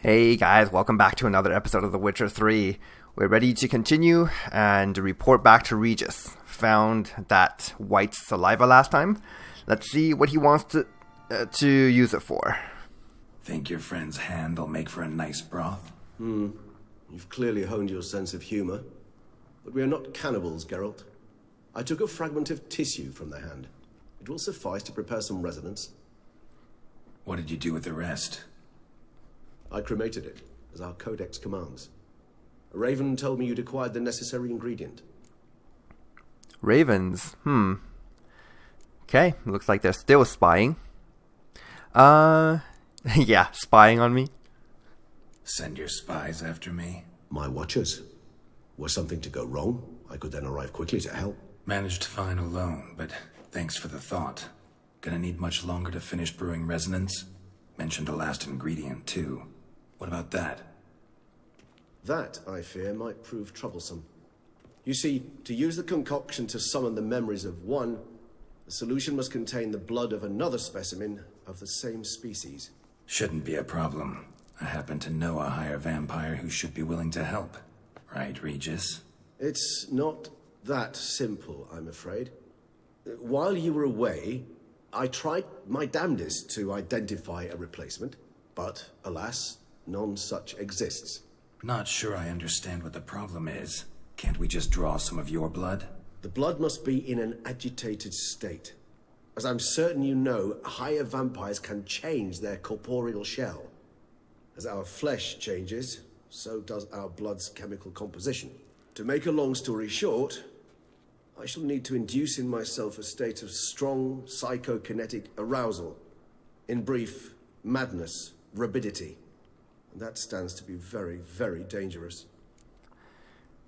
Hey guys, welcome back to another episode of The Witcher 3. We're ready to continue and report back to Regis. Found that white saliva last time. Let's see what he wants to use it for. Think your friend's hand will make for a nice broth? You've clearly honed your sense of humor. But we are not cannibals, Geralt. I took a fragment of tissue from the hand. It will suffice to prepare some resonance. What did you do with the rest? I cremated it, as our codex commands. A raven told me you'd acquired the necessary ingredient. Ravens, Okay, looks like they're still spying. Yeah, spying on me. Send your spies after me. My watchers. Were something to go wrong, I could then arrive quickly to help. Managed fine alone, but thanks for the thought. Gonna need much longer to finish brewing resonance? Mentioned the last ingredient, too. What about that? That, I fear, might prove troublesome. You see, to use the concoction to summon the memories of one, the solution must contain the blood of another specimen of the same species. Shouldn't be a problem. I happen to know a higher vampire who should be willing to help. Right, Regis? It's not that simple, I'm afraid. While you were away, I tried my damnedest to identify a replacement, but, alas, none such exists. Not sure I understand what the problem is. Can't we just draw some of your blood? The blood must be in an agitated state. As I'm certain you know, higher vampires can change their corporeal shell. As our flesh changes, so does our blood's chemical composition. To make a long story short, I shall need to induce in myself a state of strong psychokinetic arousal. In brief, madness, rabidity. And that stands to be very, very dangerous.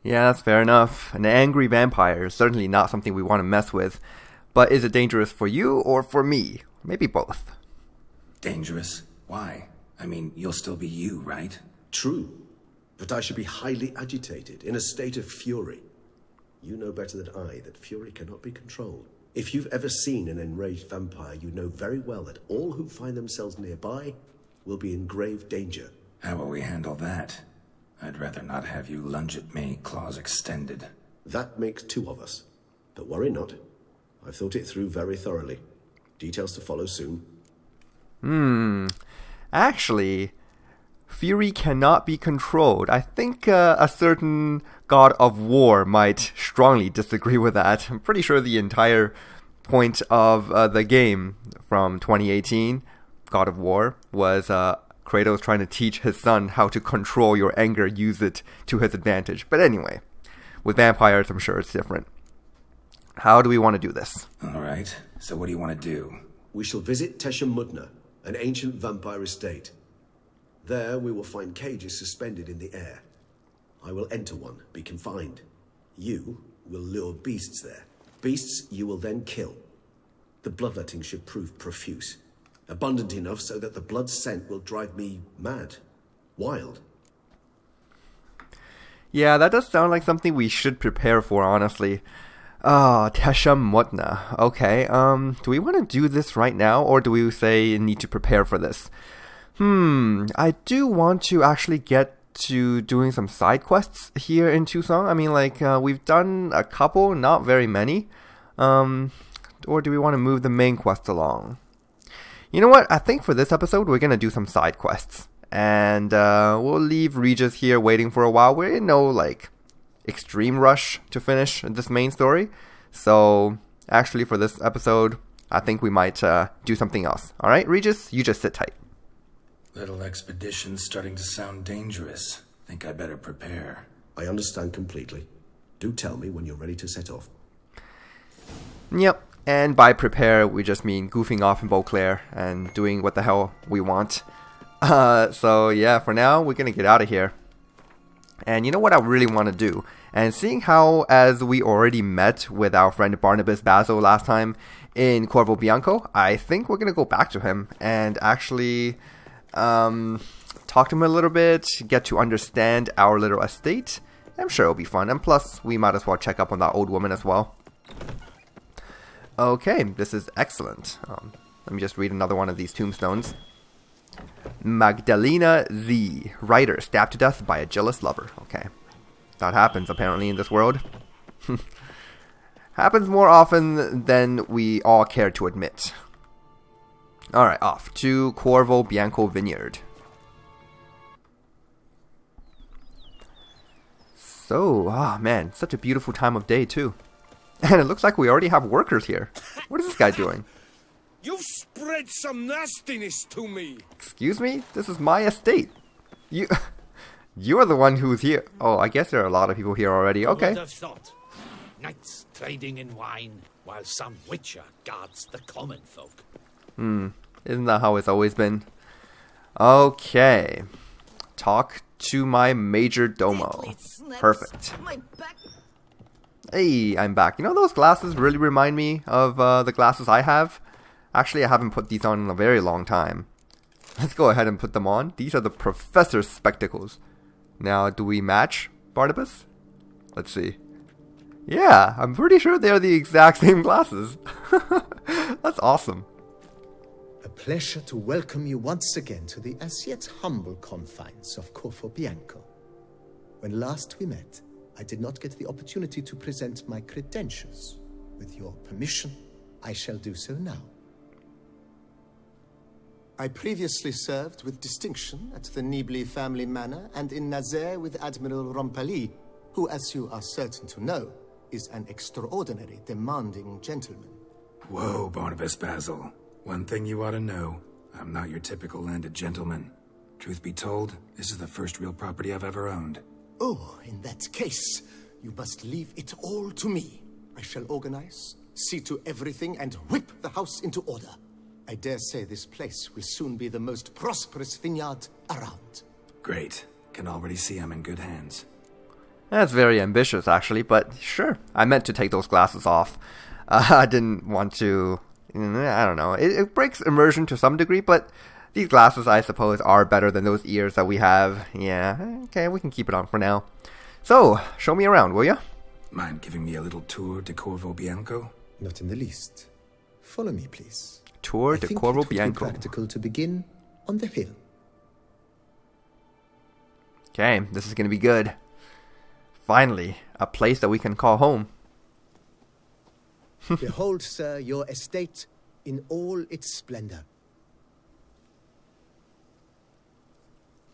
Yeah, that's fair enough. An angry vampire is certainly not something we want to mess with. But is it dangerous for you or for me? Maybe both. Dangerous? Why? I mean, you'll still be you, right? True. But I should be highly agitated, in a state of fury. You know better than I that fury cannot be controlled. If you've ever seen an enraged vampire, you know very well that all who find themselves nearby will be in grave danger. How will we handle that? I'd rather not have you lunge at me, claws extended. That makes two of us. But worry not. I've thought it through very thoroughly. Details to follow soon. Actually, fury cannot be controlled. I think a certain god of war might strongly disagree with that. I'm pretty sure the entire point of the game from 2018, God of War, was Kratos trying to teach his son how to control your anger, use it to his advantage. But anyway, with vampires, I'm sure it's different. How do we want to do this? Alright, so what do you want to do? We shall visit Tesha Mudna, an ancient vampire estate. There we will find cages suspended in the air. I will enter one, be confined. You will lure beasts there. Beasts you will then kill. The bloodletting should prove profuse. Abundant enough so that the blood scent will drive me mad. Wild. Yeah, that does sound like something we should prepare for, honestly. Tesha Mutna. Okay, do we want to do this right now, or do we say need to prepare for this? I do want to actually get to doing some side quests here in Tucson. I mean, we've done a couple, not very many. Or do we want to move the main quest along? You know what? I think for this episode, we're going to do some side quests. And we'll leave Regis here waiting for a while. We're in no, extreme rush to finish this main story. So, actually, for this episode, I think we might do something else. Alright, Regis, you just sit tight. Little expedition's starting to sound dangerous. Think I better prepare. I understand completely. Do tell me when you're ready to set off. Yep, and by prepare, we just mean goofing off in Beauclair and doing what the hell we want. So yeah, for now, we're gonna get out of here. And you know what I really want to do? And seeing how, as we already met with our friend Barnabas Basil last time in Corvo Bianco, I think we're gonna go back to him and actually talk to him a little bit, get to understand our little estate. I'm sure it'll be fun, and plus, we might as well check up on that old woman as well. Okay, this is excellent. Let me just read another one of these tombstones. Magdalena Z, writer, stabbed to death by a jealous lover. Okay. That happens apparently in this world. Happens more often than we all care to admit. Alright, off to Corvo Bianco Vineyard. So, man, such a beautiful time of day too. And it looks like we already have workers here. What is this guy doing? You've spread some nastiness to me. Excuse me? This is my estate. You're the one who's here. Oh, I guess there are a lot of people here already. Okay. Who would have thought? Knights trading in wine, while some witcher guards the common folk. Isn't that how it's always been? Okay. Talk to my major domo. Perfect. Hey, I'm back. You know, those glasses really remind me of the glasses I have. Actually, I haven't put these on in a very long time. Let's go ahead and put them on. These are the professor's spectacles. Now, do we match, Barnabas? Let's see. Yeah, I'm pretty sure they are the exact same glasses. That's awesome. A pleasure to welcome you once again to the as yet humble confines of Corvo Bianco. When last we met, I did not get the opportunity to present my credentials. With your permission, I shall do so now. I previously served with distinction at the Nibli family manor and in Nazaire with Admiral Rompali, who, as you are certain to know, is an extraordinary, demanding gentleman. Whoa, Barnabas Basil. One thing you ought to know. I'm not your typical landed gentleman. Truth be told, this is the first real property I've ever owned. Oh, in that case, you must leave it all to me. I shall organize, see to everything, and whip the house into order. I dare say this place will soon be the most prosperous vineyard around. Great. Can already see I'm in good hands. That's very ambitious, actually, but sure. I meant to take those glasses off. I didn't want to... I don't know. It breaks immersion to some degree, but these glasses, I suppose, are better than those ears that we have. Yeah, okay, we can keep it on for now. So, show me around, will ya? Mind giving me a little tour de Corvo Bianco? Not in the least. Follow me, please. Tour de Corvo Bianco. I think it would be practical to begin on the hill. Okay, this is going to be good. Finally, a place that we can call home. Behold, sir, your estate in all its splendor.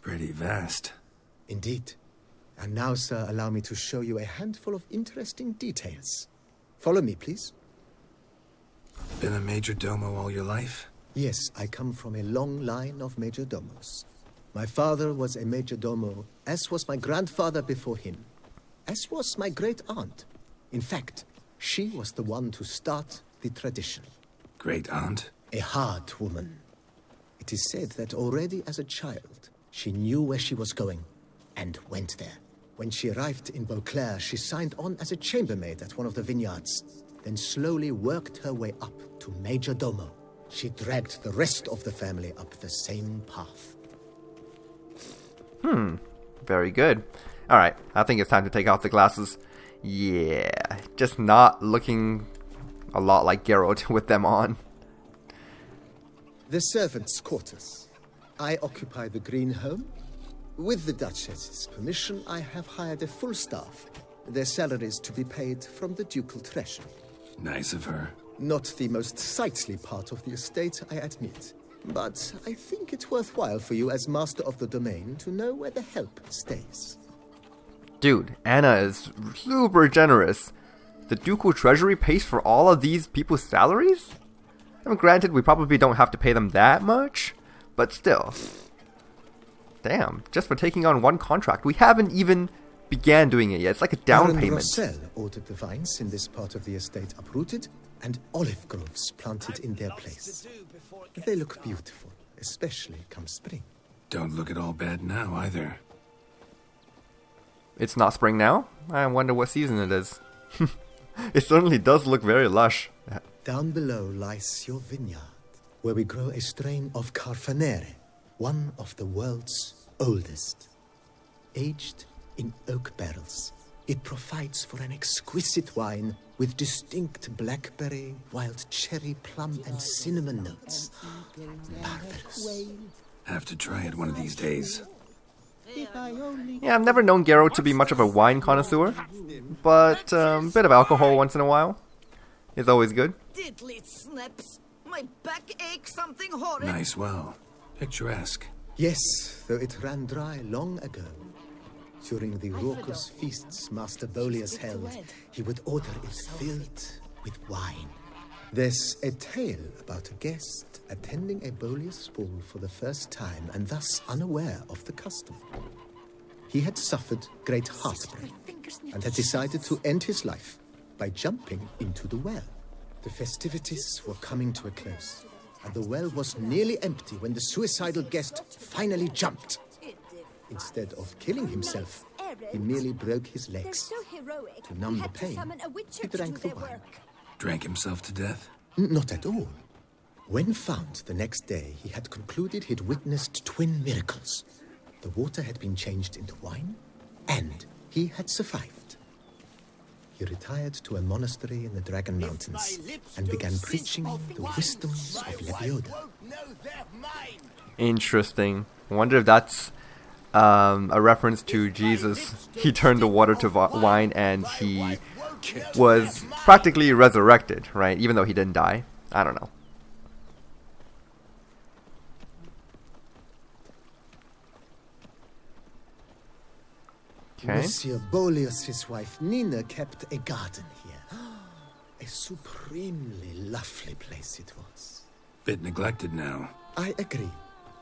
Pretty vast. Indeed. And now, sir, allow me to show you a handful of interesting details. Follow me, please. Been a major domo all your life? Yes, I come from a long line of major domos. My father was a major domo, as was my grandfather before him, as was my great aunt. In fact, she was the one to start the tradition. Great aunt? A hard woman. It is said that already as a child, she knew where she was going and went there. When she arrived in Beauclair, she signed on as a chambermaid at one of the vineyards, then slowly worked her way up to major domo. She dragged the rest of the family up the same path. Very good. Alright, I think it's time to take off the glasses. Yeah, just not looking a lot like Geralt with them on. The servants' quarters. I occupy the green home. With the Duchess's permission, I have hired a full staff. Their salaries to be paid from the ducal treasury. Nice of her. Not the most sightly part of the estate, I admit. But I think it worthwhile for you as master of the domain to know where the help stays. Dude, Anna is super generous. The ducal treasury pays for all of these people's salaries? I mean, granted, we probably don't have to pay them that much, but still. Damn, just for taking on one contract. We haven't even began doing it yet. It's like a down Baron payment. Rossel ordered the vines in this part of the estate uprooted and olive groves planted in their place. They look beautiful, especially come spring. Don't look at all bad now, either. It's not spring now? I wonder what season it is. It certainly does look very lush. Down below lies your vineyard, where we grow a strain of Carfanere, one of the world's oldest. Aged in oak barrels, it provides for an exquisite wine with distinct blackberry, wild cherry, plum, and cinnamon notes. Marvelous. Have to try it one of these days. Yeah, I've never known Geralt to be much of a wine connoisseur, but a bit of alcohol once in a while is always good. Diddly snips. My back aches something horrid. Nice well. Picturesque. Yes, though it ran dry long ago. During the raucous feasts Master Bolius held, he would order it filled with wine. There's a tale about a guest attending a Bolius ball for the first time and thus unaware of the custom. He had suffered great heartbreak and had decided to end his life by jumping into the well. The festivities were coming to a close, and the well was nearly empty when the suicidal guest finally jumped. Instead of killing himself, he merely broke his legs. To numb the pain, he drank the wine. Drank himself to death? Not at all. When found the next day, he had concluded he'd witnessed twin miracles. The water had been changed into wine, and he had survived. He retired to a monastery in the Dragon Mountains and began preaching the wisdoms of Lebioda. Interesting. I wonder if that's a reference to Jesus. He turned the water to wine and he was practically resurrected, right? Even though he didn't die. I don't know. Okay. Monsieur Bolius' wife Nina kept a garden here. A supremely lovely place it was. Bit neglected now. I agree.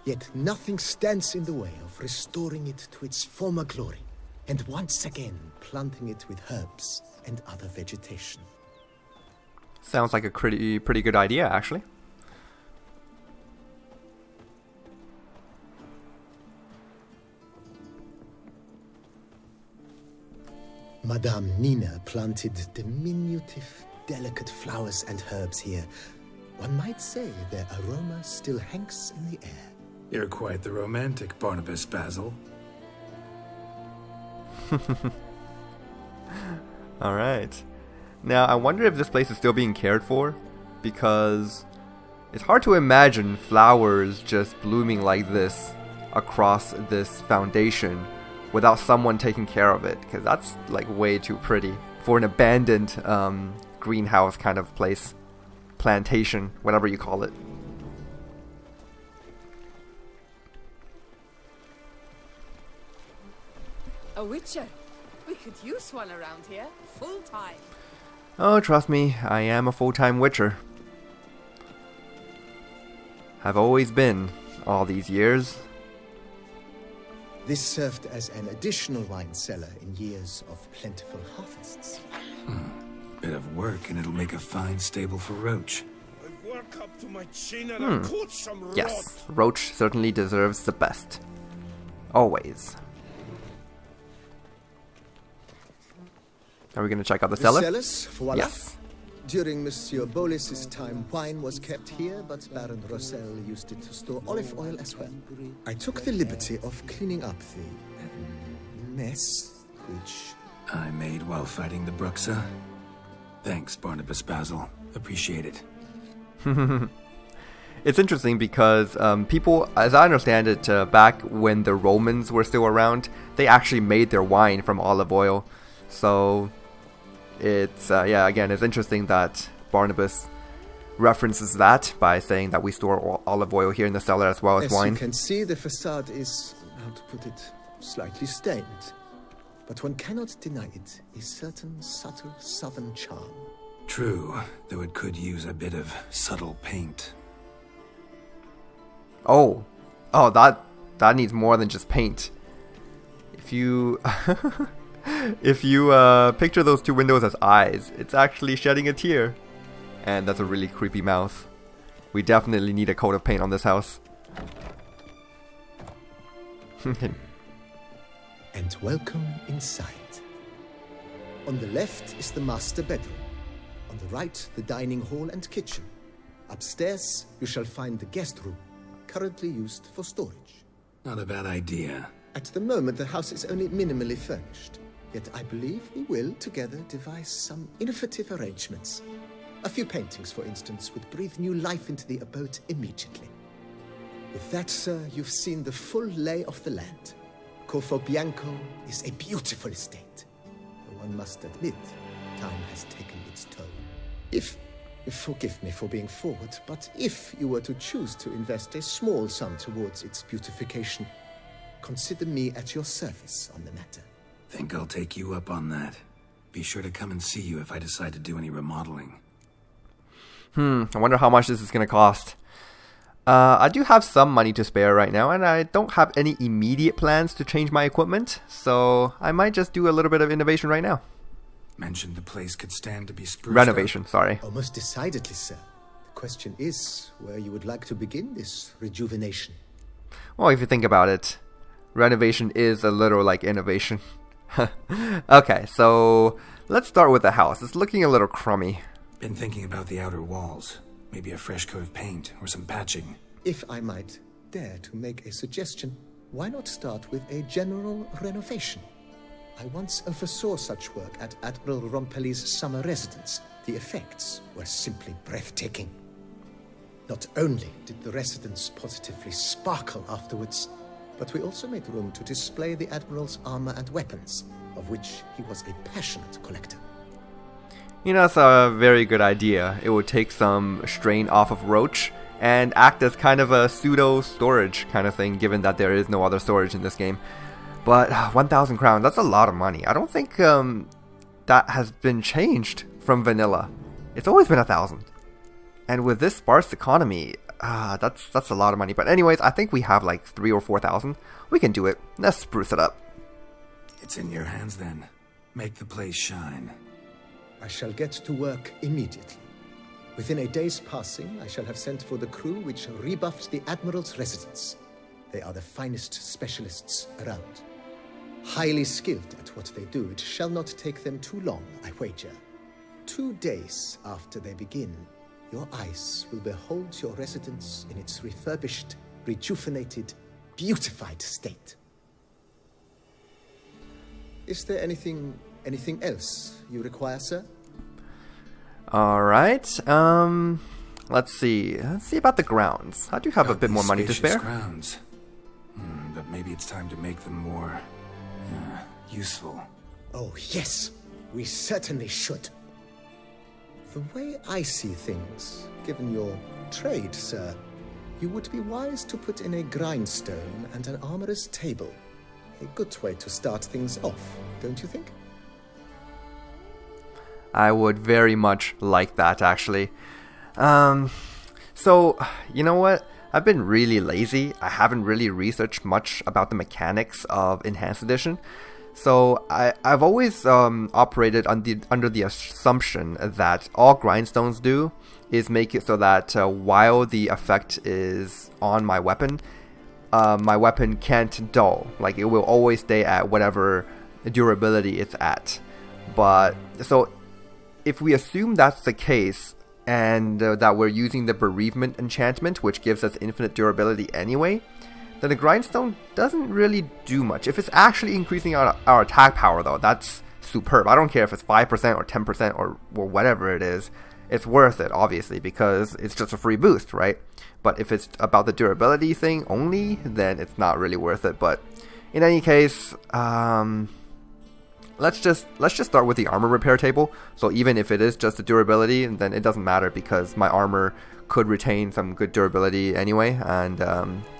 Yet nothing stands in the way of restoring it to its former glory, and once again planting it with herbs and other vegetation. Sounds like a pretty good idea, actually. Madame Nina planted diminutive, delicate flowers and herbs here. One might say their aroma still hangs in the air. You're quite the romantic, Barnabas Basil. Alright. Now, I wonder if this place is still being cared for, because it's hard to imagine flowers just blooming like this across this foundation without someone taking care of it, because that's like way too pretty for an abandoned greenhouse kind of place, plantation, whatever you call it. A witcher. We could use one around here, full time. Oh, trust me, I am a full-time witcher. Have always been, all these years. This served as an additional wine cellar in years of plentiful harvests. Bit of work and it'll make a fine stable for Roach. I work up to my chin and I caught some rot. Yes, Roach certainly deserves the best. Always. Are we going to check out the cellar? Cellars, voila. Yes. During Monsieur Bolis's time, wine was kept here, but Baron Rossel used it to store olive oil as well. I took the liberty of cleaning up the mess, which... I made while fighting the Bruxa. Thanks, Barnabas Basil. Appreciate it. It's interesting because people, as I understand it, back when the Romans were still around, they actually made their wine from olive oil. So... it's, yeah, again, it's interesting that Barnabas references that by saying that we store olive oil here in the cellar as well as wine. As you can see, the facade is, how to put it, slightly stained. But one cannot deny it a certain subtle southern charm. True, though it could use a bit of subtle paint. Oh, that needs more than just paint. If you... If you picture those two windows as eyes, it's actually shedding a tear. And that's a really creepy mouth. We definitely need a coat of paint on this house. And welcome inside. On the left is the master bedroom. On the right, the dining hall and kitchen. Upstairs, you shall find the guest room, currently used for storage. Not a bad idea. At the moment, the house is only minimally furnished. Yet I believe we will, together, devise some innovative arrangements. A few paintings, for instance, would breathe new life into the abode immediately. With that, sir, you've seen the full lay of the land. Corvo Bianco is a beautiful estate. Though one must admit, time has taken its toll. Forgive me for being forward, but if you were to choose to invest a small sum towards its beautification, consider me at your service on the matter. Think I'll take you up on that. Be sure to come and see you if I decide to do any remodeling. I wonder how much this is going to cost. I do have some money to spare right now, and I don't have any immediate plans to change my equipment, so I might just do a little bit of innovation right now. Mentioned the place could stand to be spruced Renovation, up. sorry. Oh, most decidedly, sir. The question is where you would like to begin this rejuvenation. Well, if you think about it, renovation is a little like innovation. Okay, so let's start with the house. It's looking a little crummy. Been thinking about the outer walls. Maybe a fresh coat of paint or some patching. If I might dare to make a suggestion, why not start with a general renovation? I once oversaw such work at Admiral Rompelli's summer residence. The effects were simply breathtaking. Not only did the residence positively sparkle afterwards, but we also made room to display the Admiral's armor and weapons, of which he was a passionate collector. You know, that's a very good idea. It would take some strain off of Roach and act as kind of a pseudo storage kind of thing, given that there is no other storage in this game. But 1,000 crowns, that's a lot of money. I don't think that has been changed from vanilla. It's always been 1,000. And with this sparse economy, that's a lot of money. But anyways, I think we have like 3,000 or 4,000. We can do it. Let's spruce it up. It's in your hands then. Make the place shine. I shall get to work immediately. Within a day's passing, I shall have sent for the crew which rebuffed the Admiral's residence. They are the finest specialists around. Highly skilled at what they do, it shall not take them too long, I wager. 2 days after they begin, your eyes will behold your residence in its refurbished, rejuvenated, beautified state. Is there anything else you require, sir? Alright, let's see. Let's see about the grounds. I do have a bit more money to spare. Grounds. But maybe it's time to make them more useful. Oh, yes. We certainly should. The way I see things, given your trade, sir, you would be wise to put in a grindstone and an armorer's table. A good way to start things off, don't you think? I would very much like that, actually. So, you know what? I've been really lazy. I haven't really researched much about the mechanics of Enhanced Edition. So I've always operated under the assumption that all grindstones do is make it so that while the effect is on my weapon can't dull. Like, it will always stay at whatever durability it's at. But so if we assume that's the case, and that we're using the bereavement enchantment, which gives us infinite durability anyway, then the grindstone doesn't really do much. If it's actually increasing our attack power, though, that's superb. I don't care if it's 5% or 10% or whatever it is. It's worth it, obviously, because it's just a free boost, right? But if it's about the durability thing only, then it's not really worth it. But in any case, let's just start with the armor repair table. So even if it is just the durability, then it doesn't matter, because my armor could retain some good durability anyway. And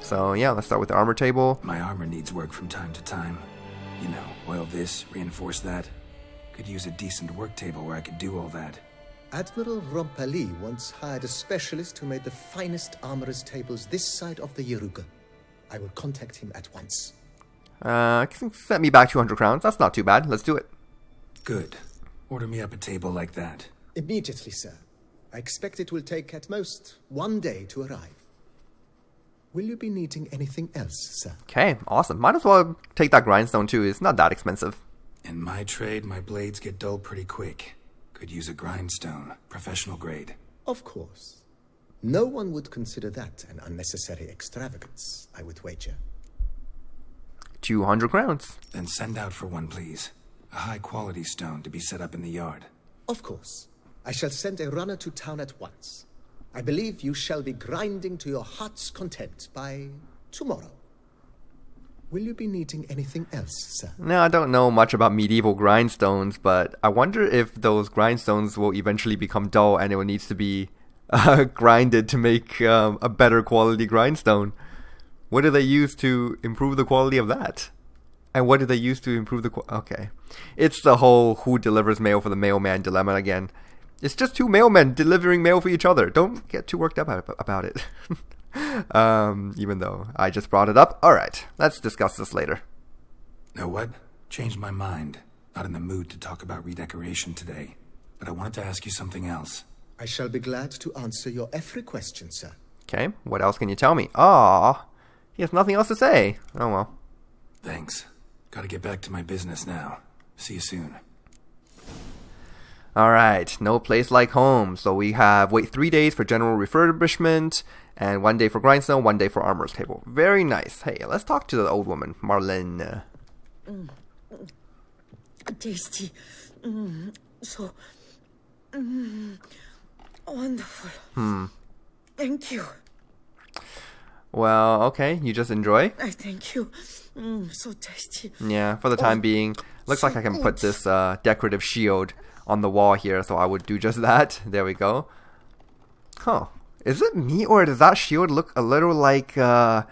so yeah, let's start with the armor table. My armor needs work from time to time. You know, oil this, reinforce that. Could use a decent work table where I could do all that. Admiral Rompelli once hired a specialist who made the finest armorer's tables this side of the Yaruga. I will contact him at once. Send me back 200 crowns. That's not too bad. Let's do it. Good. Order me up a table like that. Immediately, sir. I expect it will take at most 1 day to arrive. Will you be needing anything else, sir? Okay, awesome. Might as well take that grindstone too. It's not that expensive. In my trade, my blades get dull pretty quick. Could use a grindstone, professional grade. Of course. No one would consider that an unnecessary extravagance, I would wager. 200 crowns. Then send out for one, please. A high-quality stone to be set up in the yard. Of course. I shall send a runner to town at once. I believe you shall be grinding to your heart's content by tomorrow. Will you be needing anything else, sir? Now, I don't know much about medieval grindstones, but I wonder if those grindstones will eventually become dull and it will need to be grinded to make a better quality grindstone. What do they use to improve the quality of that? And what do they use to improve the okay. It's the whole who delivers mail for the mailman dilemma again. It's just two mailmen delivering mail for each other. Don't get too worked up about it. Even though I just brought it up. Alright, let's discuss this later. Know what? Changed my mind. Not in the mood to talk about redecoration today. But I wanted to ask you something else. I shall be glad to answer your every question, sir. Okay, what else can you tell me? He has nothing else to say. Oh well. Thanks. Gotta get back to my business now. See you soon. Alright, no place like home. So we have wait 3 days for general refurbishment, and 1 day for grindstone, 1 day for armorer's table. Very nice. Hey, let's talk to the old woman, Marlene. Tasty. So wonderful. Thank you. Well, okay, you just enjoy? I thank you. So tasty. Yeah, for the time being. Looks like I can put this decorative shield on the wall here, so I would do just that. There we go. Huh. Is it me, or does that shield look a little like the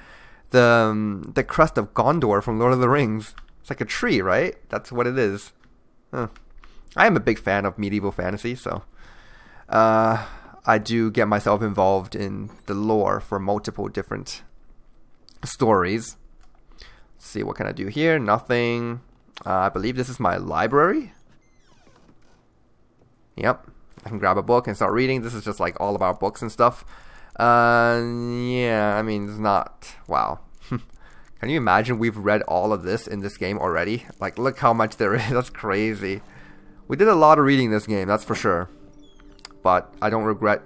crest of Gondor from Lord of the Rings? It's like a tree, right? That's what it is. Huh. I am a big fan of medieval fantasy, so I do get myself involved in the lore for multiple different stories. Let's see, what can I do here? Nothing. I believe this is my library. Yep. I can grab a book and start reading. This is just like all about books and stuff. Yeah, I mean, it's not... Wow. Can you imagine we've read all of this in this game already? Like, look how much there is. That's crazy. We did a lot of reading this game, that's for sure. But I don't regret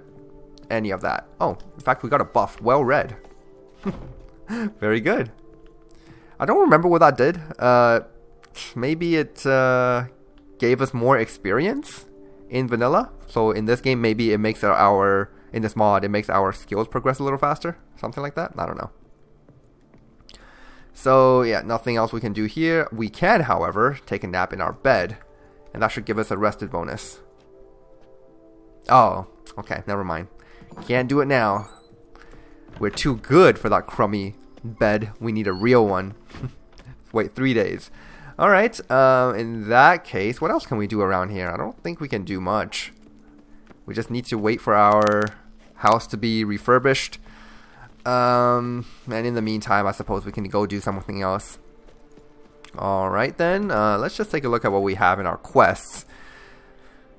any of that. Oh, in fact, we got a buff. Well read. Very good. I don't remember what that did. Maybe it gave us more experience in vanilla. So in this game, maybe it makes in this mod, it makes our skills progress a little faster. Something like that. I don't know. So yeah, nothing else we can do here. We can, however, take a nap in our bed. And that should give us a rested bonus. Oh, okay, never mind. Can't do it now. We're too good for that crummy bed. We need a real one. Wait 3 days. Alright, in that case, what else can we do around here? I don't think we can do much. We just need to wait for our house to be refurbished. And in the meantime, I suppose we can go do something else. Alright then, let's just take a look at what we have in our quests.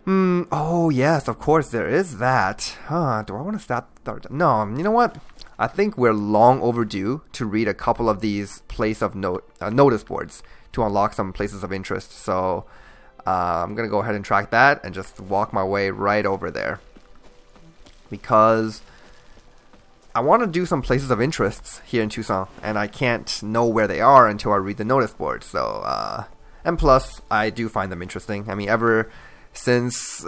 Oh yes, of course there is that. Do I want to start? No, you know what? I think we're long overdue to read a couple of these notice boards to unlock some places of interest. So I'm going to go ahead and track that and just walk my way right over there. Because I want to do some places of interest here in Tucson, and I can't know where they are until I read the notice board. So, and plus, I do find them interesting. I mean, ever since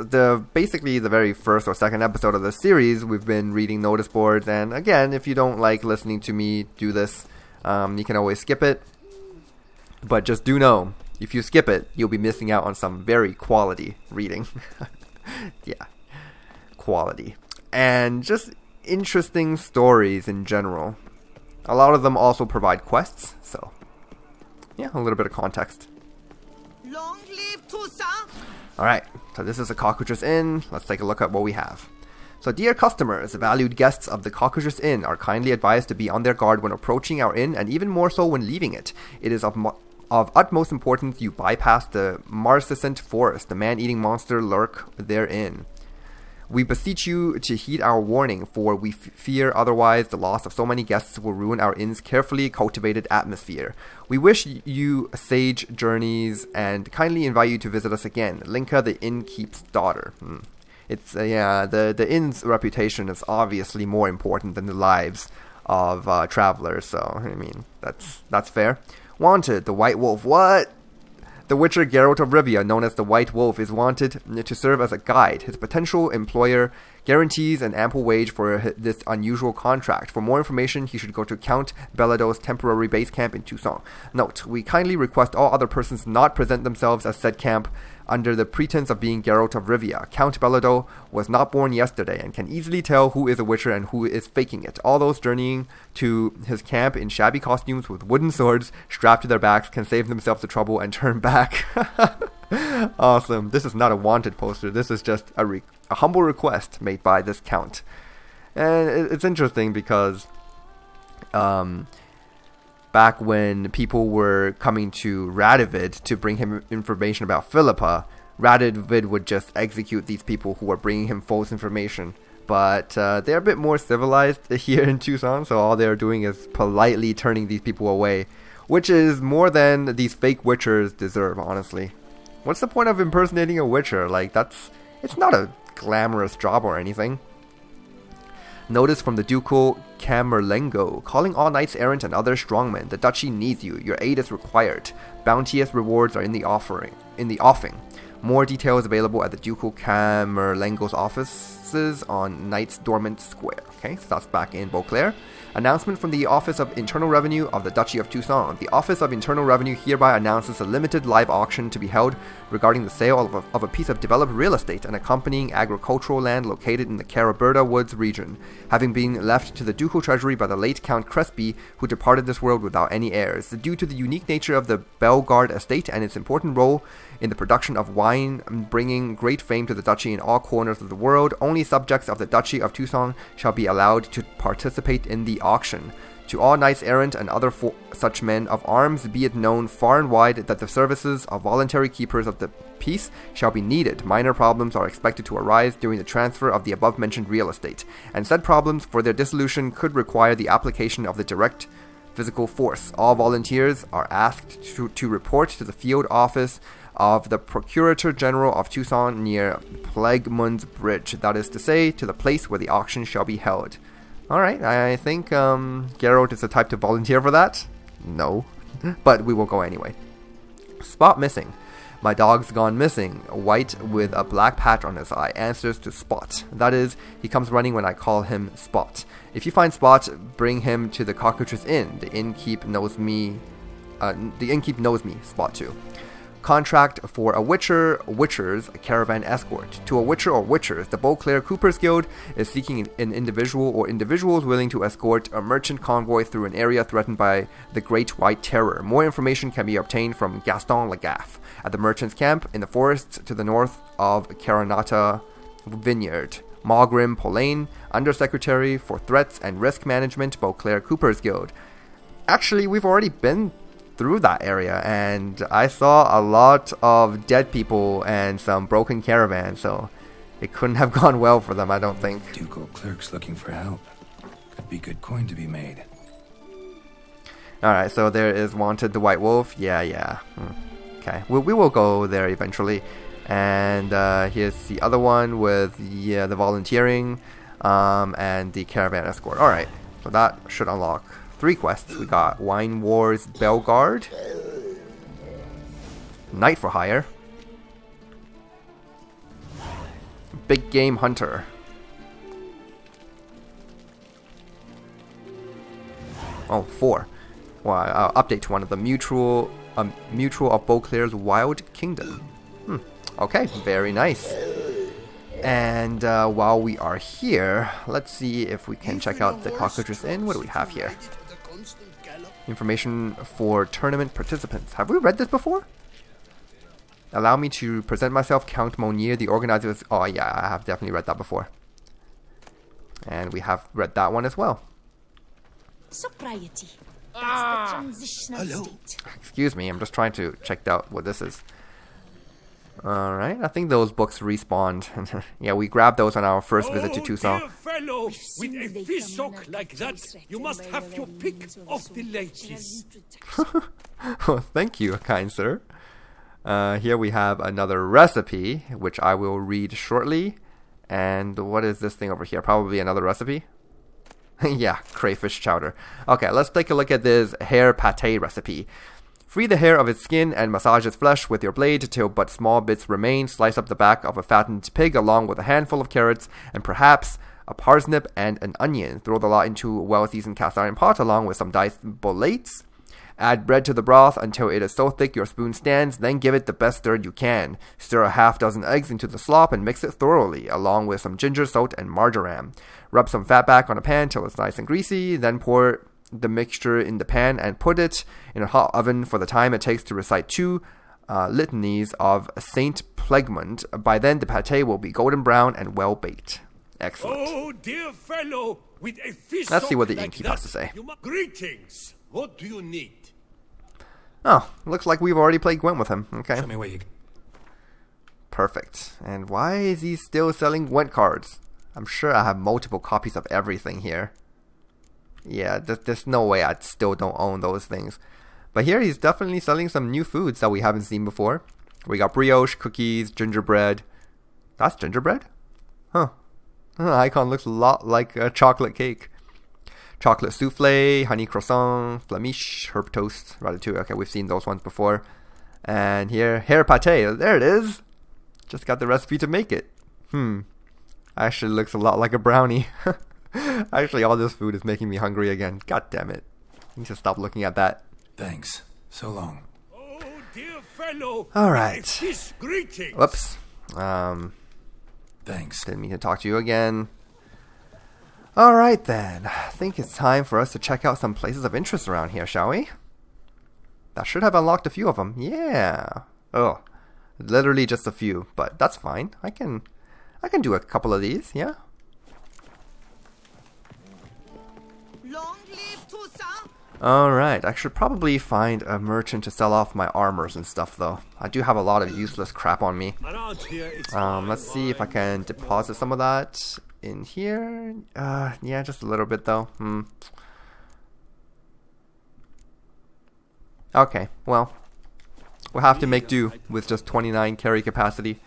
basically the very first or second episode of the series, we've been reading notice boards. And again, if you don't like listening to me do this, you can always skip it. But just do know, if you skip it, you'll be missing out on some very quality reading. Yeah, quality. And just interesting stories in general. A lot of them also provide quests, so yeah, a little bit of context. Long live Tucson! Alright, so this is a Cockroaches Inn. Let's take a look at what we have. So, dear customers, valued guests of the Cockroaches Inn are kindly advised to be on their guard when approaching our inn, and even more so when leaving it. It is of utmost importance you bypass the Marcescent Forest. The man-eating monster lurk therein. We beseech you to heed our warning, for we fear otherwise the loss of so many guests will ruin our inn's carefully cultivated atmosphere. We wish you sage journeys and kindly invite you to visit us again. Linka, the innkeep's daughter. It's the inn's reputation is obviously more important than the lives of travelers. So I mean that's fair. Wanted, the White Wolf. What? The Witcher Geralt of Rivia, known as the White Wolf, is wanted to serve as a guide. His potential employer guarantees an ample wage for this unusual contract. For more information, he should go to Count Bellado's temporary base camp in Tucson. Note, we kindly request all other persons not present themselves at said camp under the pretense of being Geralt of Rivia. Count Bellado was not born yesterday and can easily tell who is a witcher and who is faking it. All those journeying to his camp in shabby costumes with wooden swords strapped to their backs can save themselves the trouble and turn back. Awesome. This is not a wanted poster. This is just a humble request made by this count. And it's interesting because back when people were coming to Radovid to bring him information about Philippa, Radovid would just execute these people who were bringing him false information. But they're a bit more civilized here in Tucson, so all they're doing is politely turning these people away, which is more than these fake witchers deserve, honestly. What's the point of impersonating a witcher? Like, it's not a glamorous job or anything. Notice from the Ducal Camerlengo, calling all knights errant and other strongmen. The duchy needs you. Your aid is required. Bounteous rewards are in the offing. More details available at the Ducal Camerlengo's offices on Knights Dormant Square. Okay, so that's back in Beauclair. Announcement from the Office of Internal Revenue of the Duchy of Tucson. The Office of Internal Revenue hereby announces a limited live auction to be held regarding the sale of a piece of developed real estate and accompanying agricultural land located in the Caraberta Woods region, having been left to the ducal treasury by the late Count Crespi, who departed this world without any heirs. Due to the unique nature of the Bellegarde estate and its important role in the production of wine, bringing great fame to the duchy in all corners of the world, only subjects of the Duchy of Tucson shall be allowed to participate in the auction. To all knights errant and other such men of arms, be it known far and wide that the services of voluntary keepers of the peace shall be needed. Minor problems are expected to arise during the transfer of the above-mentioned real estate, and said problems for their dissolution could require the application of the direct physical force. All volunteers are asked to report to the field office of the Procurator General of Tucson near Plegmund's Bridge, that is to say, to the place where the auction shall be held. Alright, I think Geralt is the type to volunteer for that. No, but we will go anyway. Spot missing. My dog's gone missing. White with a black patch on his eye answers to Spot. That is, he comes running when I call him Spot. If you find Spot, bring him to the Cockroaches Inn. The innkeep knows me. Spot too. Contract for a witcher's caravan escort. To a witcher or witchers, the Beauclair Coopers Guild is seeking an individual or individuals willing to escort a merchant convoy through an area threatened by the Great White Terror. More information can be obtained from Gaston Lagaffe at the merchant's camp in the forests to the north of Caranata Vineyard. Maugrim Polaine, Undersecretary for Threats and Risk Management, Beauclair Coopers Guild. Actually, we've already been through that area, and I saw a lot of dead people and some broken caravans, so it couldn't have gone well for them, I don't think. Ducal clerks looking for help. Could be good coin to be made. Alright, so there is Wanted the White Wolf. Yeah. Okay, we will go there eventually. And here's the other one with the volunteering and the caravan escort. Alright, so that should unlock 3 quests. We got Wine Wars Bellegarde, Knight for Hire, Big Game Hunter. Oh, 4. Well, update to one of the mutual of Beauclair's Wild Kingdom. Okay, very nice. And while we are here, let's see if we can check out the Cockroaches Inn. What do we have here? Information for tournament participants. Have we read this before? Allow me to present myself, Count Monier, the organizer. Oh yeah, I have definitely read that before. And we have read that one as well. Sobriety. That's the transitional state. Excuse me, I'm just trying to check out what this is. Alright, I think those books respawned. Yeah, we grabbed those on our first visit to Tucson. Dear fellow, with a fishhook like that, you must have your pick of the ladies. Well, thank you, kind sir. Here we have another recipe, which I will read shortly. And what is this thing over here? Probably another recipe? Yeah, crayfish chowder. Okay, let's take a look at this hare pate recipe. Free the hair of its skin and massage its flesh with your blade till but small bits remain. Slice up the back of a fattened pig along with a handful of carrots and perhaps a parsnip and an onion. Throw the lot into a well-seasoned cast iron pot along with some diced boletes. Add bread to the broth until it is so thick your spoon stands, then give it the best stir you can. Stir a half dozen eggs into the slop and mix it thoroughly, along with some ginger, salt, and marjoram. Rub some fat back on a pan till it's nice and greasy, then pour the mixture in the pan and put it in a hot oven for the time it takes to recite 2 litanies of Saint Plegmont. By then the pate will be golden brown and well baked. Excellent. Oh, dear fellow, with a fish Let's see what the like innkeep that, has to say. Greetings. What do you need? Oh, looks like we've already played Gwent with him. Okay. Show me where you... Perfect. And why is he still selling Gwent cards? I'm sure I have multiple copies of everything here. Yeah, there's no way I still don't own those things. But here he's definitely selling some new foods that we haven't seen before. We got brioche, cookies, gingerbread. That's gingerbread? Huh. The icon looks a lot like a chocolate cake. Chocolate souffle, honey croissant, flamiche, herb toast, ratatouille. Okay, we've seen those ones before. And here, hair pate. There it is. Just got the recipe to make it. Actually looks a lot like a brownie. Actually, all this food is making me hungry again. God damn it. I need to stop looking at that. Thanks. So long. Oh, dear fellow. Alright. Fish greetings. Whoops. Thanks. Didn't mean to talk to you again. Alright then. I think it's time for us to check out some places of interest around here, shall we? That should have unlocked a few of them. Yeah. Oh. Literally just a few, but that's fine. I can do a couple of these, yeah? Long live Toussaint. Alright, I should probably find a merchant to sell off my armors and stuff though. I do have a lot of useless crap on me. Around here, it's Let's see if I can deposit some of that in here. Yeah, just a little bit though. Okay, well, we'll have to make do with just 29 carry capacity.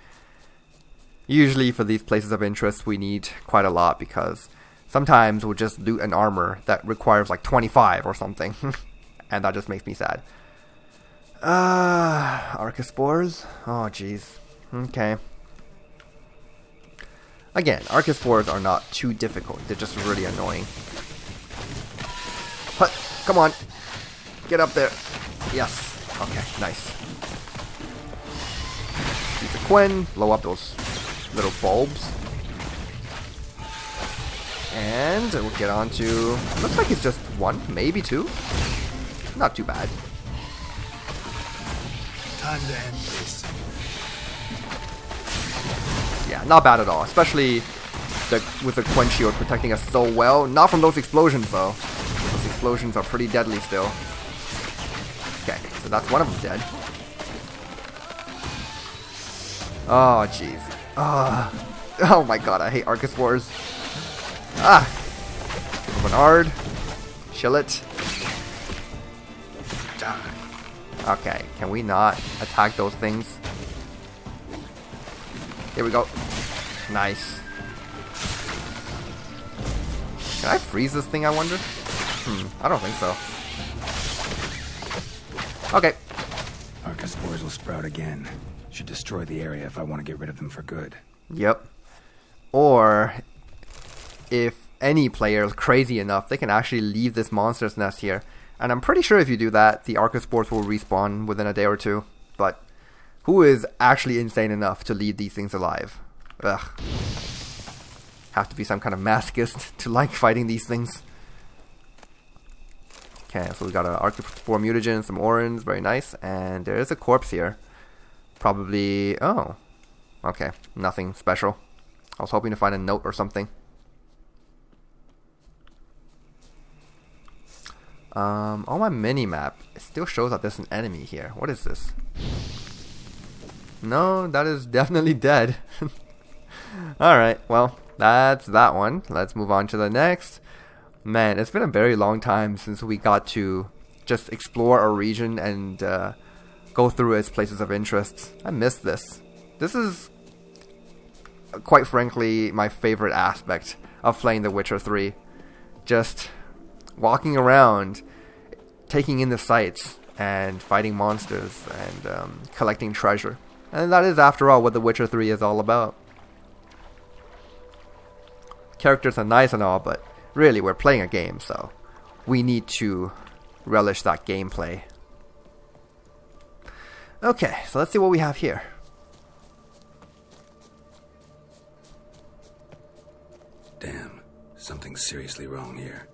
Usually for these places of interest we need quite a lot because sometimes we'll just loot an armor that requires like 25 or something. And that just makes me sad. Archospores? Oh jeez. Okay. Again, Archospores are not too difficult. They're just really annoying. Hut, come on. Get up there. Yes. Okay, nice. Use a Quen. Blow up those little bulbs. And we'll get on to... Looks like it's just 1, maybe 2. Not too bad. Time to end this. Yeah, not bad at all. Especially with the Quen shield protecting us so well. Not from those explosions though. Those explosions are pretty deadly still. Okay, so that's one of them dead. Oh, jeez. Oh my god, I hate Archospores. Bernard. Chill it. Die. Okay, can we not attack those things? Here we go. Nice. Can I freeze this thing, I wonder? I don't think so. Okay. Archospores will sprout again. Should destroy the area if I want to get rid of them for good. Yep. Or, if any player is crazy enough, they can actually leave this monster's nest here. And I'm pretty sure if you do that, the Archospores will respawn within a day or two. But who is actually insane enough to leave these things alive? Ugh. Have to be some kind of masochist to like fighting these things. Okay, so we got an Archospore mutagen, some Orans, very nice. And there is a corpse here. Probably... Oh. Okay, nothing special. I was hoping to find a note or something. On my mini-map, it still shows that there's an enemy here. What is this? No, that is definitely dead. Alright, well, that's that one. Let's move on to the next. Man, it's been a very long time since we got to just explore a region and go through its places of interest. I miss this. This is, quite frankly, my favorite aspect of playing The Witcher 3. Just walking around, taking in the sights, and fighting monsters and collecting treasure. And that is, after all, what The Witcher 3 is all about. Characters are nice and all, but really we're playing a game, so we need to relish that gameplay. Okay, so let's see what we have here. Damn, something's seriously wrong here.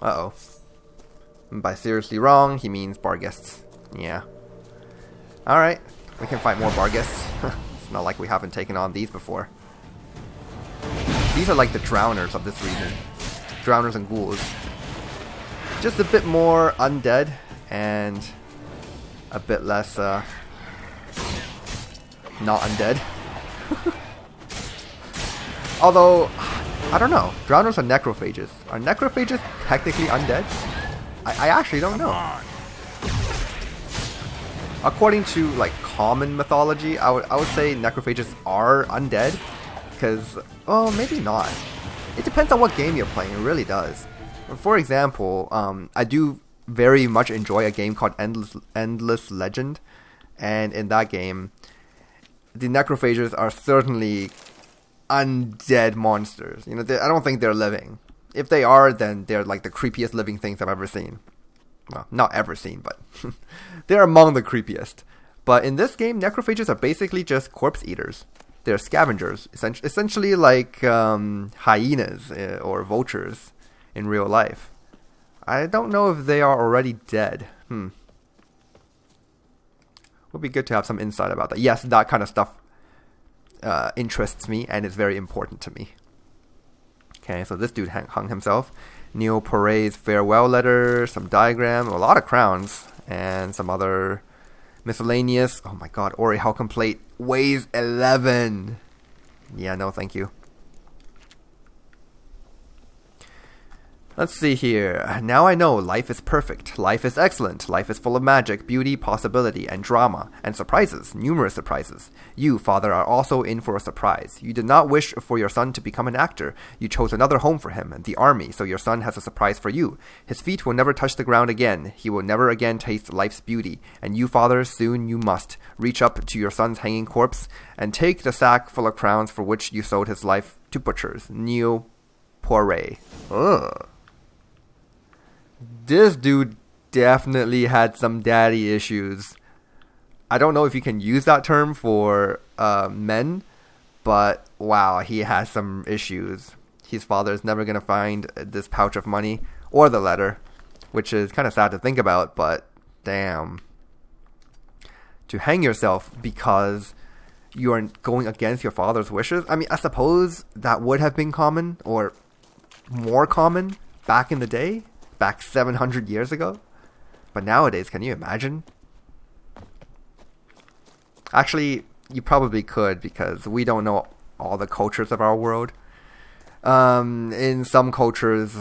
Uh-oh. And by seriously wrong, he means Barghests. Yeah. Alright, we can fight more Barghests. It's not like we haven't taken on these before. These are like the drowners of this region. Drowners and ghouls. Just a bit more undead and a bit less not undead. Although, I don't know. Drowners are necrophages. Are necrophages technically undead? I actually don't know. According to like common mythology, I would say necrophages are undead. Because, oh, maybe not. It depends on what game you're playing. It really does. For example, I do very much enjoy a game called Endless Legend. And in that game, the necrophages are certainly undead monsters. You know, I don't think they're living. If they are, then they're like the creepiest living things I've ever seen. Well, not ever seen, but they're among the creepiest. But in this game, necrophages are basically just corpse eaters. They're scavengers, essentially like hyenas or vultures in real life. I don't know if they are already dead. Would be good to have some insight about that. Yes, that kind of stuff interests me and is very important to me. Okay, so this dude hung himself. Neil Poiret's farewell letter, some diagram, a lot of crowns, and some other miscellaneous. Oh my god, Overhaul plate weighs 11. Yeah, no thank you. Let's see here. Now I know life is perfect. Life is excellent. Life is full of magic, beauty, possibility, and drama, and surprises, numerous surprises. You, father, are also in for a surprise. You did not wish for your son to become an actor. You chose another home for him, the army, so your son has a surprise for you. His feet will never touch the ground again. He will never again taste life's beauty. And you, father, soon you must reach up to your son's hanging corpse and take the sack full of crowns for which you sold his life to butchers. Neil Poiret. Ugh. This dude definitely had some daddy issues. I don't know if you can use that term for men, but wow, he has some issues. His father is never going to find this pouch of money or the letter, which is kind of sad to think about, but damn. To hang yourself because you are going against your father's wishes? I mean, I suppose that would have been common, or more common, back in the day. Back 700 years ago. But nowadays, can you imagine? Actually, you probably could, because we don't know all the cultures of our world. In some cultures,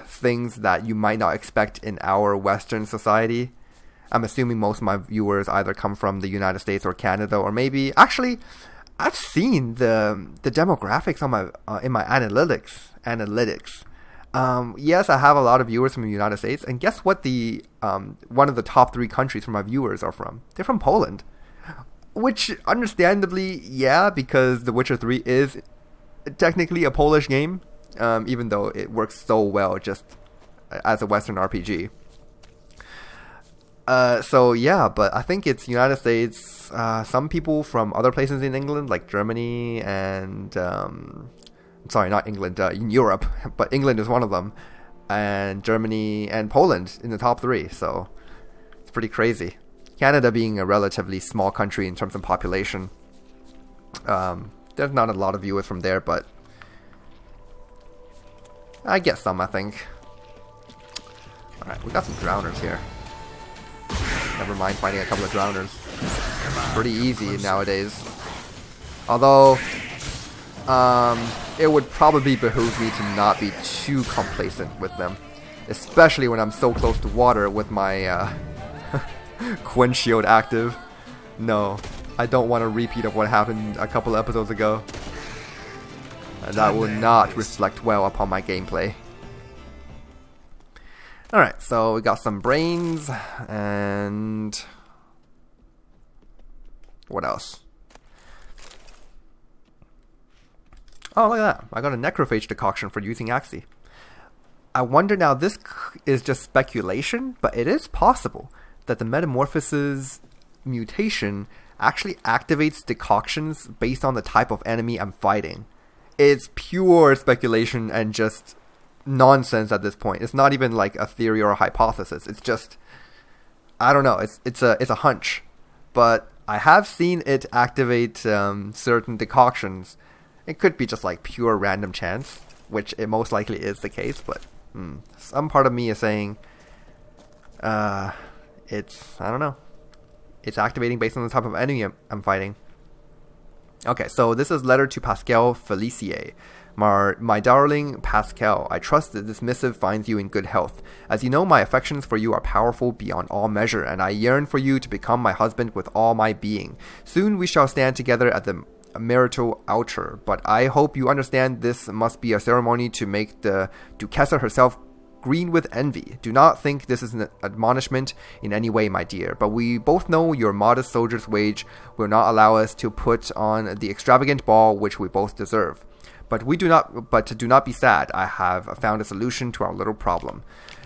things that you might not expect in our Western society. I'm assuming most of my viewers either come from the United States or Canada, or maybe... Actually, I've seen the demographics on my in my analytics. Yes, I have a lot of viewers from the United States, and guess what the one of the top 3 countries for my viewers are from? They're from Poland. Which, understandably, yeah, because The Witcher 3 is technically a Polish game, even though it works so well just as a Western RPG. So yeah, but I think it's United States, some people from other places in England, like Germany and... sorry, not England, in Europe, but England is one of them, and Germany and Poland in the top 3, so it's pretty crazy. Canada being a relatively small country in terms of population, there's not a lot of viewers from there, but I get some, I think. Alright, we got some drowners here. Never mind fighting a couple of drowners. Pretty easy nowadays. Although... it would probably behoove me to not be too complacent with them. Especially when I'm so close to water with my Gwent shield active. No, I don't want a repeat of what happened a couple episodes ago. That would not reflect well upon my gameplay. Alright, so we got some brains, and what else? Oh, look at that. I got a necrophage decoction for using Axie. I wonder now, this is just speculation, but it is possible that the metamorphosis mutation actually activates decoctions based on the type of enemy I'm fighting. It's pure speculation and just nonsense at this point. It's not even like a theory or a hypothesis. It's just, I don't know. It's a hunch, but I have seen it activate certain decoctions. It could be just like pure random chance, which it most likely is the case, but some part of me is saying I don't know. It's activating based on the type of enemy I'm fighting. Okay, so this is letter to Pascal Felicier. My darling Pascal, I trust that this missive finds you in good health. As you know, my affections for you are powerful beyond all measure, and I yearn for you to become my husband with all my being. Soon we shall stand together at the marital altar, but I hope you understand this must be a ceremony to make the Duchess herself green with envy. Do not think this is an admonishment in any way, my dear, but we both know your modest soldier's wage will not allow us to put on the extravagant ball which we both deserve. But do not be sad. I have found a solution to our little problem.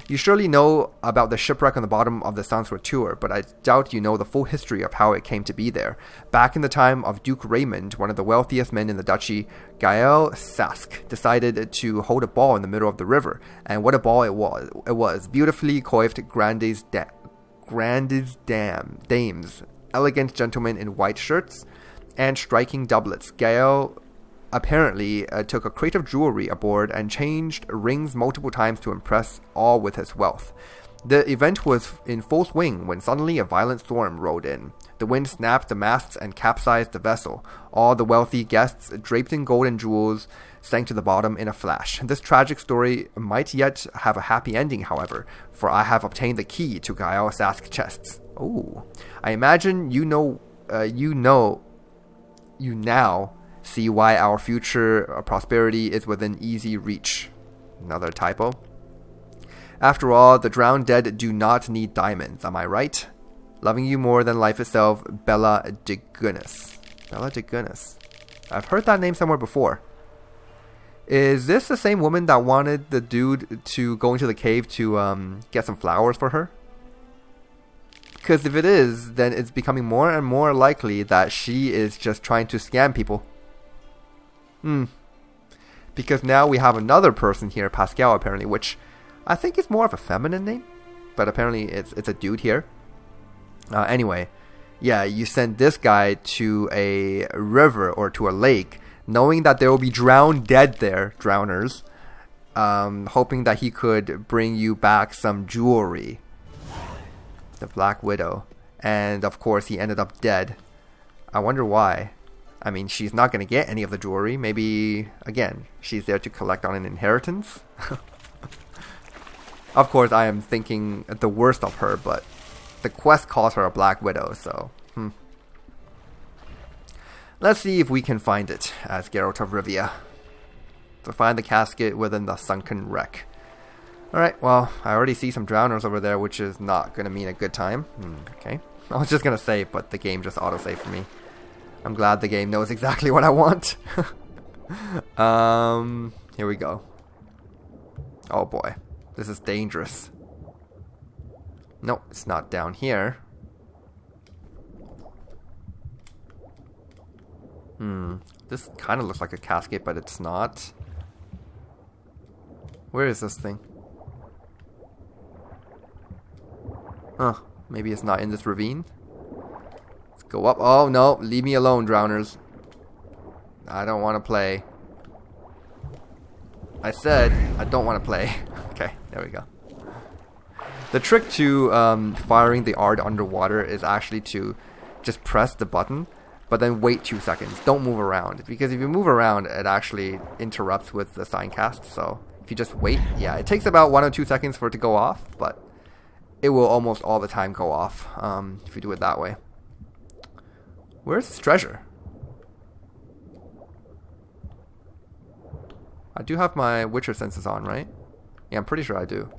You surely know about the shipwreck on the bottom of the Sans-Retour, but I doubt you know the full history of how it came to be there. Back in the time of Duke Raymond, one of the wealthiest men in the duchy, Gael Sask decided to hold a ball in the middle of the river. And what a ball it was. It was beautifully coiffed grandes dames, elegant gentlemen in white shirts, and striking doublets. Gael apparently took a crate of jewelry aboard and changed rings multiple times to impress all with his wealth. The event was in full swing when suddenly a violent storm rolled in. The wind snapped the masts and capsized the vessel. All the wealthy guests, draped in gold and jewels, sank to the bottom in a flash. This tragic story might yet have a happy ending, however, for I have obtained the key to Gael Sask's chests. Oh, I imagine you now see why our future prosperity is within easy reach. Another typo. After all, the drowned dead do not need diamonds, am I right? Loving you more than life itself, Bella de Guinness. Bella de Guinness. I've heard that name somewhere before. Is this the same woman that wanted the dude to go into the cave to get some flowers for her? Because if it is, then it's becoming more and more likely that she is just trying to scam people. Because now we have another person here, Pascal apparently, which I think is more of a feminine name, but apparently it's a dude here. Anyway, yeah, you send this guy to a river or to a lake, knowing that there will be drowned dead there, drowners, hoping that he could bring you back some jewelry. The Black Widow. And of course he ended up dead. I wonder why. I mean, she's not going to get any of the jewelry. Maybe, again, she's there to collect on an inheritance. Of course, I am thinking the worst of her, but the quest calls her a Black Widow, so... Let's see if we can find it, as Geralt of Rivia. To find the casket within the sunken wreck. Alright, well, I already see some drowners over there, which is not going to mean a good time. Okay. I was just going to save, but the game just autosaved for me. I'm glad the game knows exactly what I want. Here we go. Oh boy. This is dangerous. Nope, it's not down here. This kind of looks like a casket, but it's not. Where is this thing? Huh, maybe it's not in this ravine? Let's go up. Oh no, leave me alone, drowners. I don't want to play. I said I don't want to play. Okay, there we go. The trick to firing the art underwater is actually to just press the button, but then wait 2 seconds. Don't move around, because if you move around, it actually interrupts with the sign cast. So if you just wait, yeah, it takes about 1 or 2 seconds for it to go off, but it will almost all the time go off if you do it that way. Where's this treasure? I do have my Witcher senses on, right? Yeah, I'm pretty sure I do.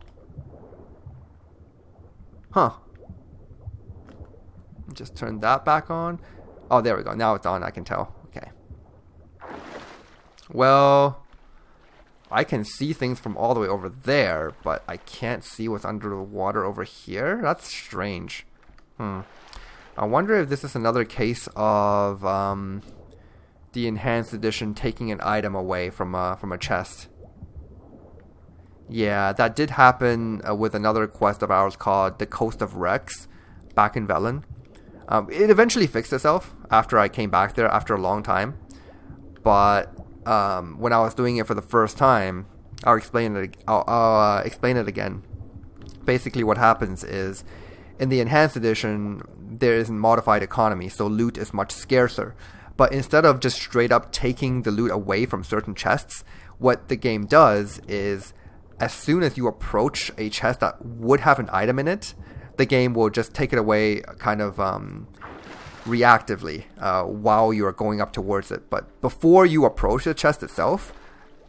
Huh. Just turn that back on. Oh, there we go. Now it's on, I can tell. Okay. Well, I can see things from all the way over there, but I can't see what's under the water over here. That's strange. I wonder if this is another case of the enhanced edition taking an item away from a chest. Yeah, that did happen with another quest of ours called The Coast of Wrecks back in Velen. It eventually fixed itself after I came back there after a long time. But when I was doing it for the first time, I'll explain it again. Basically what happens is, in the enhanced edition, there is a modified economy, so loot is much scarcer. But instead of just straight up taking the loot away from certain chests, what the game does is, as soon as you approach a chest that would have an item in it, the game will just take it away kind of reactively while you're going up towards it. But before you approach the chest itself,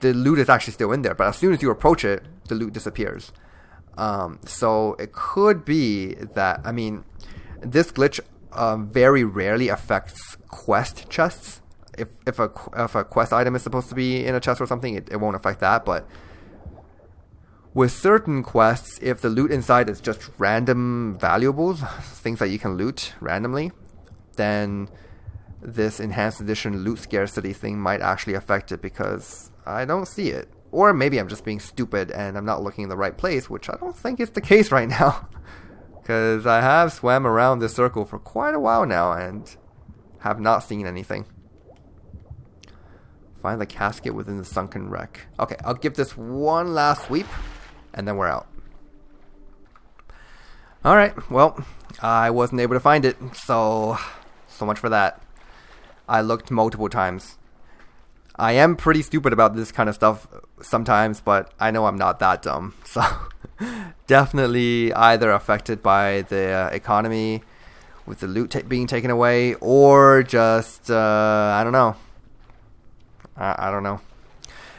the loot is actually still in there. But as soon as you approach it, the loot disappears. So it could be that, I mean, this glitch very rarely affects quest chests. If a quest item is supposed to be in a chest or something, it won't affect that. But with certain quests, if the loot inside is just random valuables, things that you can loot randomly, then this enhanced edition loot scarcity thing might actually affect it, because I don't see it. Or maybe I'm just being stupid and I'm not looking in the right place, which I don't think is the case right now. Because I have swam around this circle for quite a while now and have not seen anything. Find the casket within the sunken wreck. Okay, I'll give this one last sweep, and then we're out. Alright, well, I wasn't able to find it, so much for that. I looked multiple times. I am pretty stupid about this kind of stuff sometimes, but I know I'm not that dumb. So, definitely either affected by the economy with the loot being taken away, or just, I don't know. I don't know.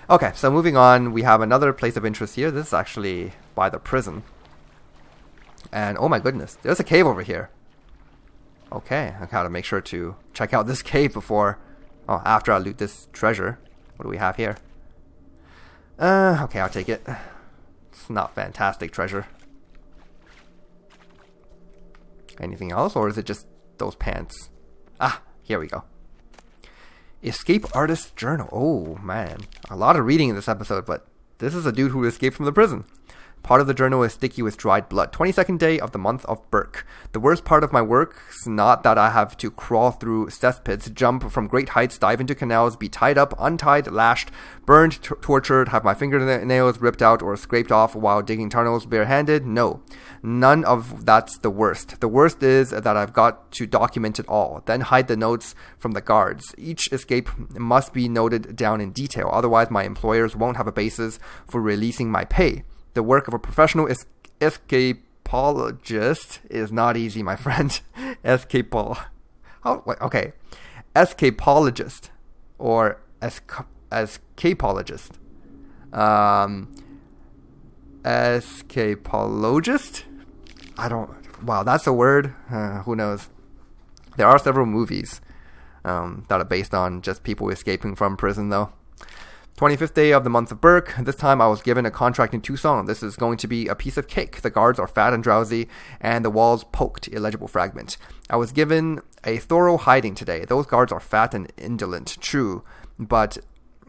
Okay, so moving on, we have another place of interest here. This is actually by the prison. And oh my goodness, there's a cave over here. Okay, I gotta make sure to check out this cave before, after I loot this treasure. What do we have here? Okay, I'll take it. It's not fantastic treasure. Anything else, or is it just those pants? Ah, here we go. Escape Artist Journal. Oh, man. A lot of reading in this episode, but this is a dude who escaped from the prison. Part of the journal is sticky with dried blood. 22nd day of the month of Burke. The worst part of my work is not that I have to crawl through cesspits, jump from great heights, dive into canals, be tied up, untied, lashed, burned, tortured, have my fingernails ripped out or scraped off while digging tunnels barehanded. No. None of that's the worst. The worst is that I've got to document it all, then hide the notes from the guards. Each escape must be noted down in detail, otherwise my employers won't have a basis for releasing my pay. The work of a professional escapologist is not easy, my friend. Escapologist. Or escapologist. Escapologist? Wow, that's a word? Who knows? There are several movies that are based on just people escaping from prison, though. 25th day of the month of Burke. This time I was given a contract in Tucson. This is going to be a piece of cake. The guards are fat and drowsy, and the walls poked. Illegible fragment. I was given a thorough hiding today. Those guards are fat and indolent, true, but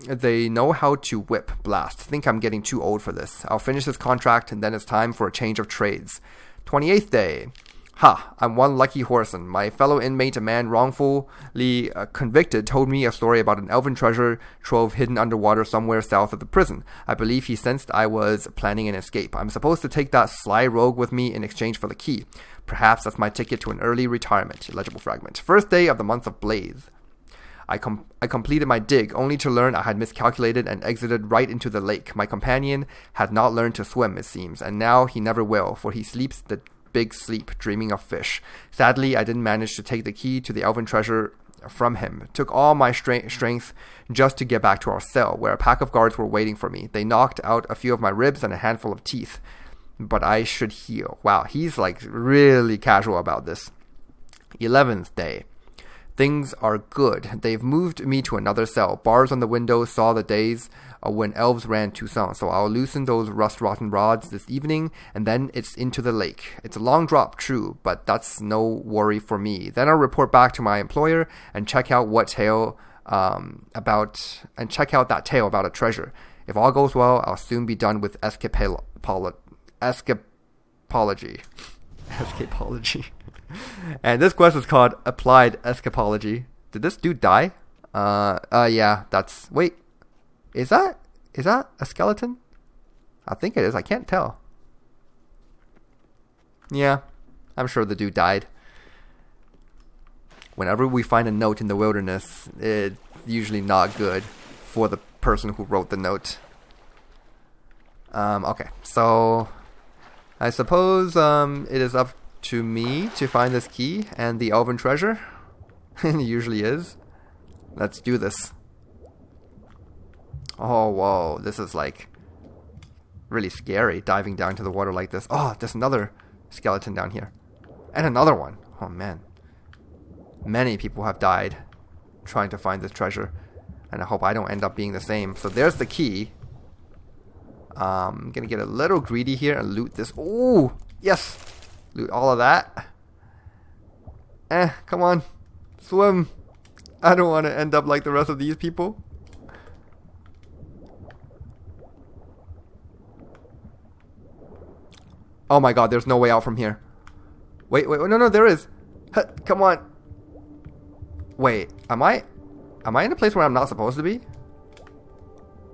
they know how to whip blast. Think I'm getting too old for this. I'll finish this contract, and then it's time for a change of trades. 28th day. I'm one lucky whoreson. My fellow inmate, a man wrongfully convicted, told me a story about an elven treasure trove hidden underwater somewhere south of the prison. I believe he sensed I was planning an escape. I'm supposed to take that sly rogue with me in exchange for the key. Perhaps that's my ticket to an early retirement. Illegible fragment. First day of the month of Blaze. I completed my dig, only to learn I had miscalculated and exited right into the lake. My companion had not learned to swim, it seems, and now he never will, for he sleeps the big sleep, dreaming of fish. Sadly, I didn't manage to take the key to the elven treasure from him. It took all my strength just to get back to our cell, where a pack of guards were waiting for me. They knocked out a few of my ribs and a handful of teeth. but I should heal. Wow, he's like really casual about this. 11th day. Things are good. They've moved me to another cell. Bars on the windows saw the days when elves ran Toussaint. So I'll loosen those rust-rotten rods this evening, and then it's into the lake. It's a long drop, true, but that's no worry for me. Then I'll report back to my employer and check out that tale about a treasure. If all goes well, I'll soon be done with escapology. Escapology. And this quest is called Applied Escapology. Did this dude die? Yeah, that's... Wait. Is that a skeleton? I think it is. I can't tell. Yeah, I'm sure the dude died. Whenever we find a note in the wilderness, it's usually not good for the person who wrote the note. Okay, so... I suppose it is up to me to find this key and the elven treasure. It usually is. Let's do this. Oh, whoa. This is like really scary, diving down to the water like this. Oh, there's another skeleton down here. And another one. Oh, man. Many people have died trying to find this treasure. And I hope I don't end up being the same. So there's the key. I'm gonna get a little greedy here and loot this. Oh, yes. Loot all of that. Come on. Swim. I don't want to end up like the rest of these people. Oh my god, there's no way out from here. Wait, no, there is. Come on. Wait, am I in a place where I'm not supposed to be?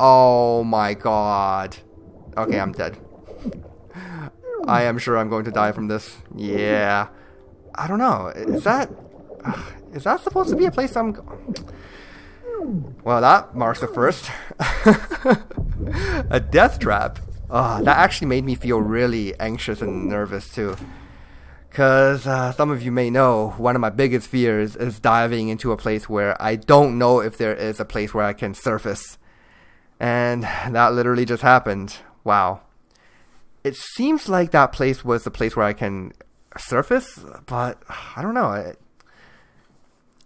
Oh my god. Okay, I'm dead. I am sure I'm going to die from this. Yeah. I don't know. Is that supposed to be a place I'm... Well, that marks the first. A death trap. That actually made me feel really anxious and nervous too. Because some of you may know, one of my biggest fears is diving into a place where I don't know if there is a place where I can surface. And that literally just happened. Wow. It seems like that place was the place where I can surface, but I don't know.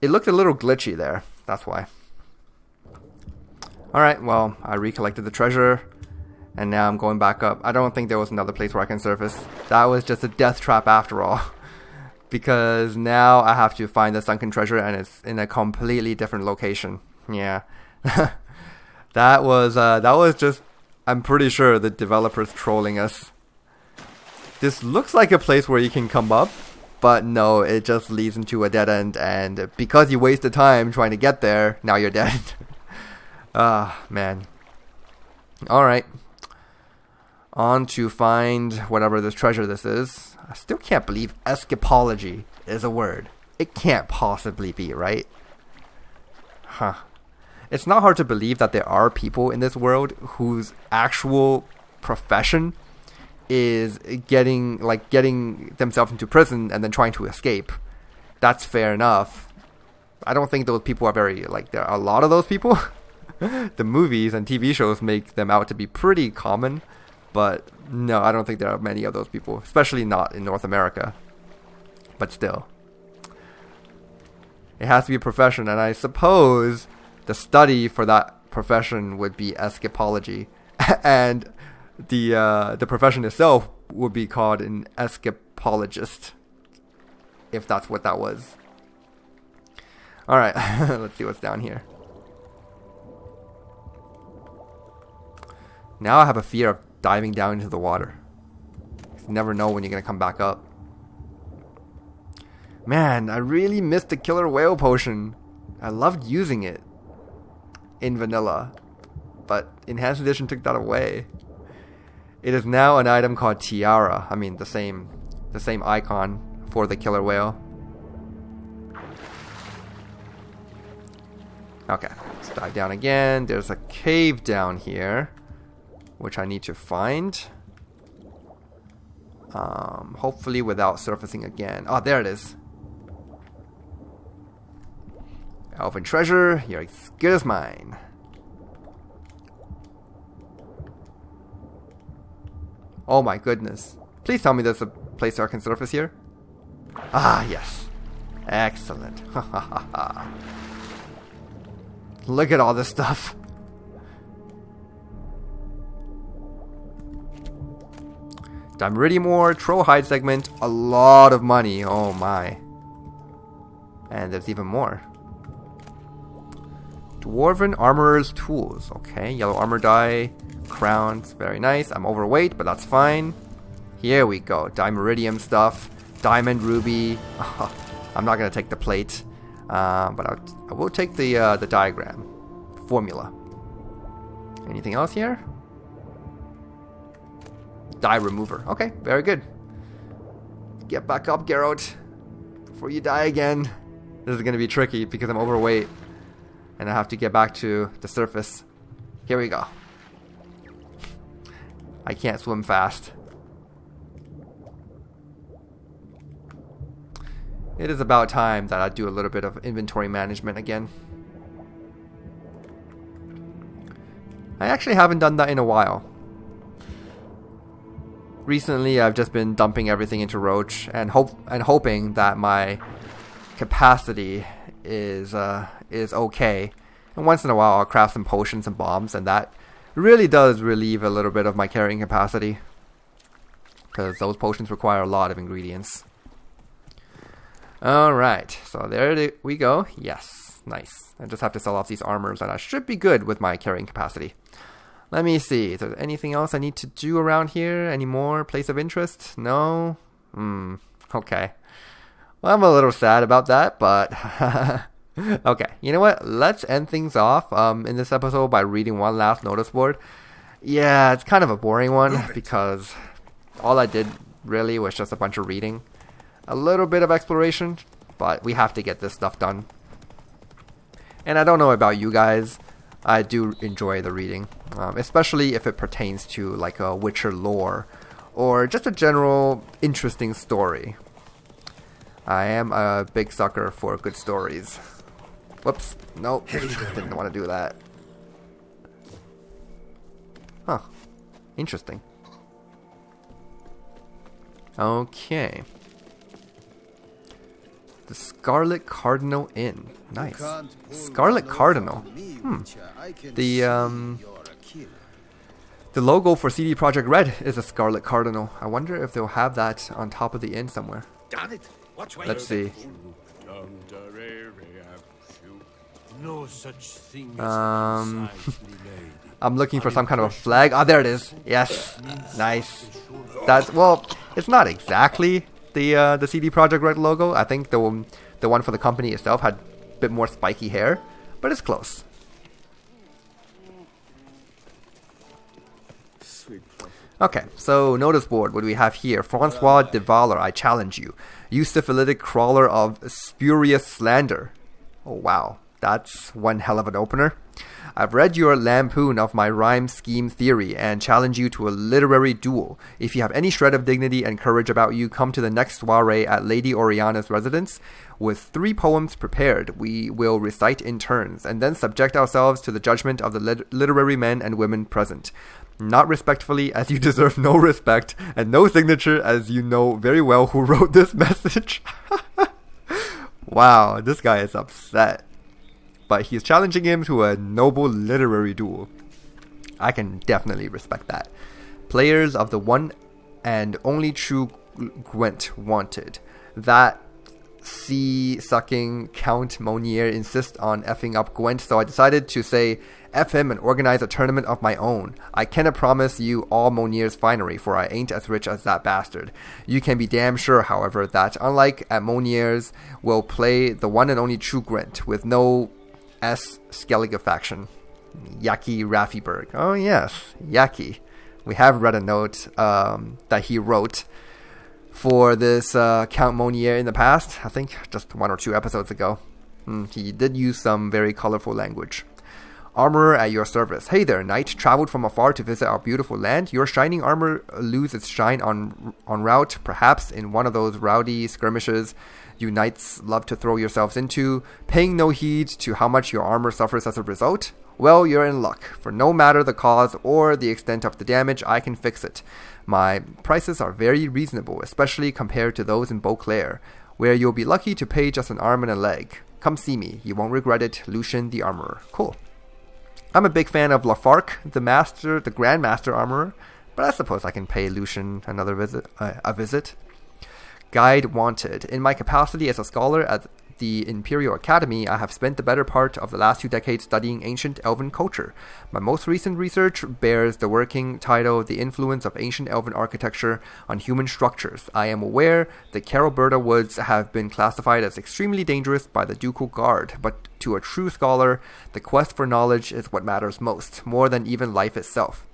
It looked a little glitchy there. That's why. Alright, well, I recollected the treasure, and now I'm going back up. I don't think there was another place where I can surface. That was just a death trap after all. Because now I have to find the sunken treasure, and it's in a completely different location. Yeah. That was just... I'm pretty sure the developer's trolling us. This looks like a place where you can come up, but no, it just leads into a dead end, and because you wasted time trying to get there, now you're dead. Man. Alright. On to find whatever this treasure this is. I still can't believe escapology is a word. It can't possibly be, right? Huh. It's not hard to believe that there are people in this world whose actual profession is getting themselves into prison and then trying to escape. That's fair enough. I don't think those people are very, there are a lot of those people. The movies and TV shows make them out to be pretty common, but no, I don't think there are many of those people, especially not in North America. But still. It has to be a profession, and I suppose the study for that profession would be escapology, and the profession itself would be called an escapologist, if that's what that was. Alright, let's see what's down here. Now I have a fear of diving down into the water. You never know when you're going to come back up. Man, I really missed the killer whale potion. I loved using it in vanilla, but Enhanced Edition took that away. It is now an item called Tiara. I mean, the same icon for the killer whale. Okay, let's dive down again. There's a cave down here, which I need to find. Hopefully without surfacing again. Oh, there it is. Elven treasure, you're as good as mine. Oh my goodness. Please tell me there's a place I can surface here. Ah, yes. Excellent. Look at all this stuff. Dimeridium ore, troll hide segment, a lot of money. Oh my. And there's even more. Dwarven armorer's tools. Okay, yellow armor die, crowns, very nice. I'm overweight, but that's fine. Here we go. Dimeridium stuff, diamond, ruby. I'm not gonna take the plate, but I will take the diagram formula. Anything else here? Die remover. Okay, very good. Get back up, Geralt, before you die again. This is gonna be tricky because I'm overweight, and I have to get back to the surface. Here we go. I can't swim fast. It is about time that I do a little bit of inventory management again. I actually haven't done that in a while. Recently, I've just been dumping everything into Roach and hoping that my capacity is okay. And once in a while, I'll craft some potions and bombs, and that really does relieve a little bit of my carrying capacity, because those potions require a lot of ingredients. Alright, so there we go. Yes, nice. I just have to sell off these armors, and I should be good with my carrying capacity. Let me see. Is there anything else I need to do around here? Any more place of interest? No? Okay. Well, I'm a little sad about that, but... okay, you know what? Let's end things off in this episode by reading one last notice board. Yeah, it's kind of a boring one, because all I did really was just a bunch of reading. A little bit of exploration, but we have to get this stuff done. And I don't know about you guys, I do enjoy the reading, especially if it pertains to like a Witcher lore or just a general interesting story. I am a big sucker for good stories. Whoops, nope, didn't want to do that. Huh, interesting. Okay. The Scarlet Cardinal Inn. Nice. Scarlet Cardinal. The logo for CD Projekt Red is a Scarlet Cardinal. I wonder if they'll have that on top of the inn somewhere. Let's see. No such thing I'm looking for some kind of a flag. Ah, there it is. Yes. Nice. That's, well, it's not exactly the CD Projekt Red logo. I think the one for the company itself had a bit more spiky hair, but it's close. Okay, so notice board. What do we have here? Francois de Valer, I challenge you. You syphilitic crawler of spurious slander. Oh wow, that's one hell of an opener. I've read your lampoon of my rhyme scheme theory and challenge you to a literary duel. If you have any shred of dignity and courage about you, come to the next soiree at Lady Oriana's residence. With 3 poems prepared, we will recite in turns, and then subject ourselves to the judgment of the literary men and women present. Not respectfully, as you deserve no respect, and no signature, as you know very well who wrote this message. Wow, this guy is upset. But he's challenging him to a noble literary duel. I can definitely respect that. Players of the one and only true Gwent wanted. That sea-sucking Count Monier insists on effing up Gwent, so I decided to say F him and organize a tournament of my own. I cannot promise you all Monier's finery, for I ain't as rich as that bastard. You can be damn sure, however, that unlike at Monier's, we'll play the one and only true Gwent, with no S. Skellige faction. Yaki Raffiberg. Oh yes, Yaki. We have read a note that he wrote for this Count Monier in the past. I think just 1 or 2 episodes ago. He did use some very colorful language. Armorer at your service. Hey there, knight. Traveled from afar to visit our beautiful land. Your shining armor loses its shine en route, perhaps in one of those rowdy skirmishes you knights love to throw yourselves into, paying no heed to how much your armor suffers as a result. Well, you're in luck, for no matter the cause or the extent of the damage, I can fix it. My prices are very reasonable, especially compared to those in Beauclair, where you'll be lucky to pay just an arm and a leg. Come see me, you won't regret it, Lucian the Armorer. Cool. I'm a big fan of Lafarque, the Grandmaster Armorer, but I suppose I can pay Lucian another visit. Guide wanted. In my capacity as a scholar at the Imperial Academy, I have spent the better part of the last 2 decades studying ancient elven culture. My most recent research bears the working title The Influence of Ancient Elven Architecture on Human Structures. I am aware the Carolberta Woods have been classified as extremely dangerous by the Ducal Guard, but to a true scholar, the quest for knowledge is what matters most, more than even life itself.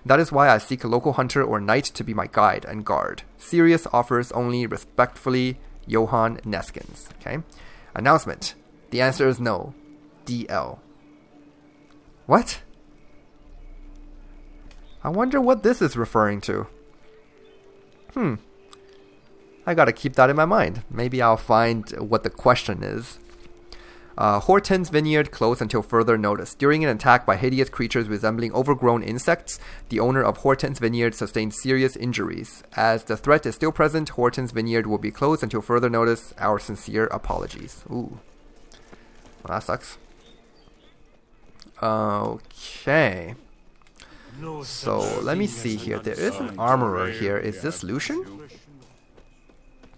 That is why I seek a local hunter or knight to be my guide and guard. Serious offers only. Respectfully, Johann Neskins. Okay. Announcement. The answer is no. DL. What? I wonder what this is referring to. I gotta keep that in my mind. Maybe I'll find what the question is. Horten's vineyard closed until further notice. During an attack by hideous creatures resembling overgrown insects, the owner of Horten's vineyard sustained serious injuries. As the threat is still present, Horten's vineyard will be closed until further notice. Our sincere apologies. Ooh. Well, that sucks. Okay. So, let me see here. There is an armorer here. Is this Lucian?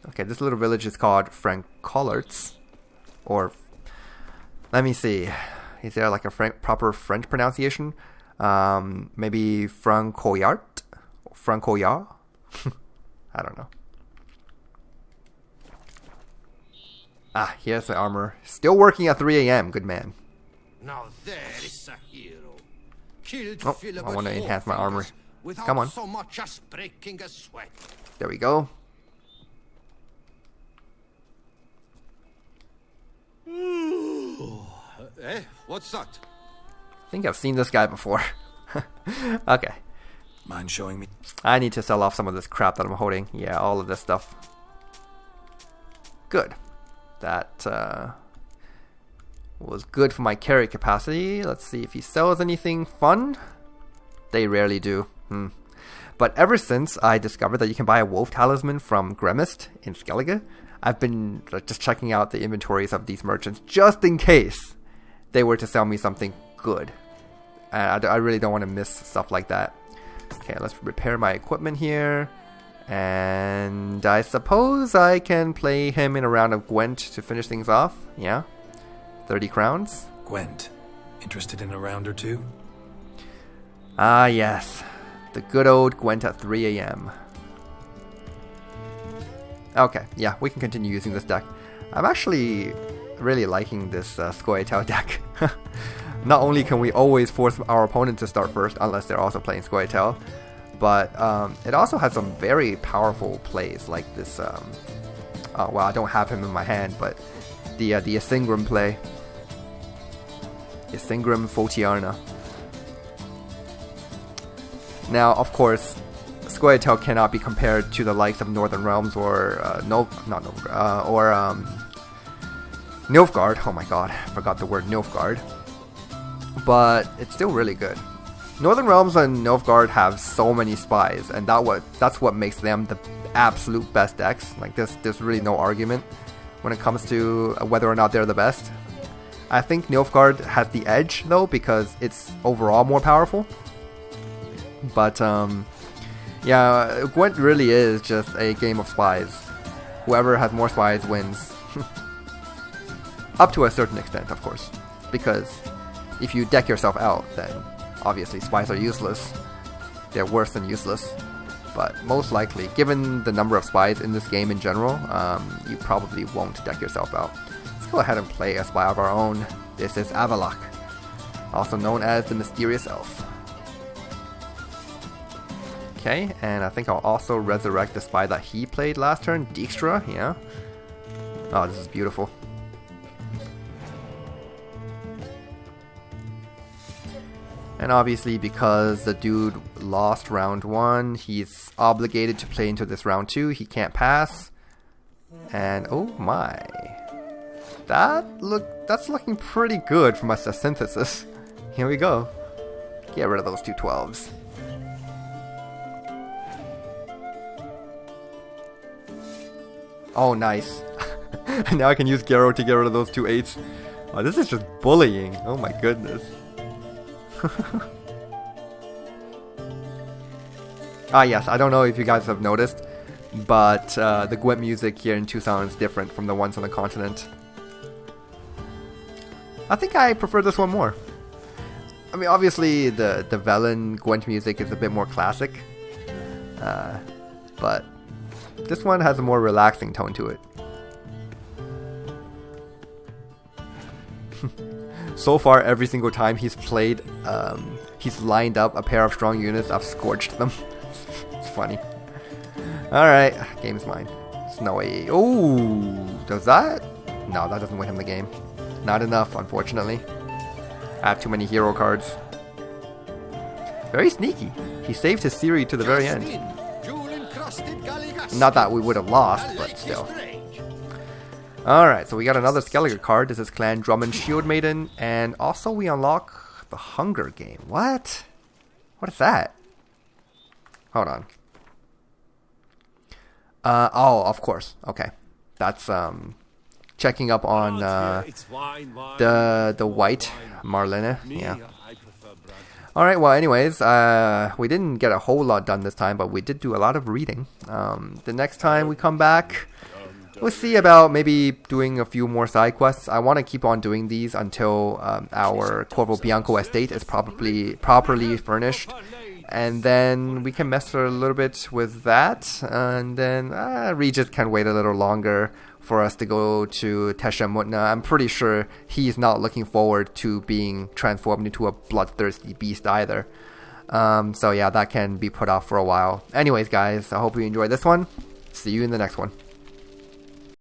Okay, this little village is called Francolarts. Or... let me see. Is there like a proper French pronunciation? Maybe Francoyart? Francoyard? I don't know. Ah, here's the armor. Still working at 3 a.m. Good man. Now there is a hero. Killed Oh, I want to enhance my armor. Come on. So much as breaking a sweat. There we go. What's that? I think I've seen this guy before. Okay. Mind showing me? I need to sell off some of this crap that I'm holding. Yeah, all of this stuff. Good. That was good for my carry capacity. Let's see if he sells anything fun. They rarely do. But ever since I discovered that you can buy a wolf talisman from Gremist in Skellige, I've been just checking out the inventories of these merchants just in case they were to sell me something good. I really don't want to miss stuff like that. Okay, let's repair my equipment here. And I suppose I can play him in a round of Gwent to finish things off. Yeah. 30 crowns. Gwent. Interested in a round or two? Ah, yes. The good old Gwent at 3 a.m. Okay, yeah, we can continue using this deck. I'm actually really liking this Scoia'tael deck. Not only can we always force our opponent to start first, unless they're also playing Scoia'tael, but it also has some very powerful plays, like this, well, I don't have him in my hand, but the Isingram play. Isingram Fotiarna. Now, of course, Scoia'tael cannot be compared to the likes of Northern Realms or Nilfgaard. Oh my god, I forgot the word Nilfgaard. But it's still really good. Northern Realms and Nilfgaard have so many spies, and that's what makes them the absolute best decks. Like there's really no argument when it comes to whether or not they're the best. I think Nilfgaard has the edge though because it's overall more powerful. But yeah, Gwent really is just a game of spies. Whoever has more spies wins. Up to a certain extent, of course. Because if you deck yourself out, then obviously spies are useless. They're worse than useless. But most likely, given the number of spies in this game in general, you probably won't deck yourself out. Let's go ahead and play a spy of our own. This is Avalok, also known as the Mysterious Elf. Okay, and I think I'll also resurrect the spy that he played last turn, Dijkstra, yeah. Oh, this is beautiful. And obviously, because the dude lost round 1, he's obligated to play into this round 2. He can't pass. And oh my. That's looking pretty good for my synthesis. Here we go. Get rid of those two 12s. Oh, nice. Now I can use Geralt to get rid of those two 8s. Oh, this is just bullying. Oh my goodness. Ah yes, I don't know if you guys have noticed, but the Gwent music here in Tucson is different from the ones on the continent. I think I prefer this one more. I mean, obviously the Velen Gwent music is a bit more classic, but this one has a more relaxing tone to it. So far, every single time he's played, he's lined up a pair of strong units, I've scorched them. It's funny. Alright, game's mine. Snowy. Oh, does that? No, that doesn't win him the game. Not enough, unfortunately. I have too many hero cards. Very sneaky. He saved his Siri to the very end. Not that we would have lost, but still. Alright, so we got another Skellige card. This is Clan Drummond Shield Maiden. And also we unlock the Hunger Game. What? What is that? Hold on. Oh, of course. Okay. That's checking up on the white Marlene. Yeah. Alright, well anyways, we didn't get a whole lot done this time, but we did do a lot of reading. The next time we come back, we'll see about maybe doing a few more side quests. I want to keep on doing these until our Corvo Bianco estate is properly furnished. And then we can mess a little bit with that. And then Regis can wait a little longer for us to go to Tesha Mutna. I'm pretty sure he's not looking forward to being transformed into a bloodthirsty beast either. So yeah, that can be put off for a while. Anyways, guys, I hope you enjoyed this one. See you in the next one.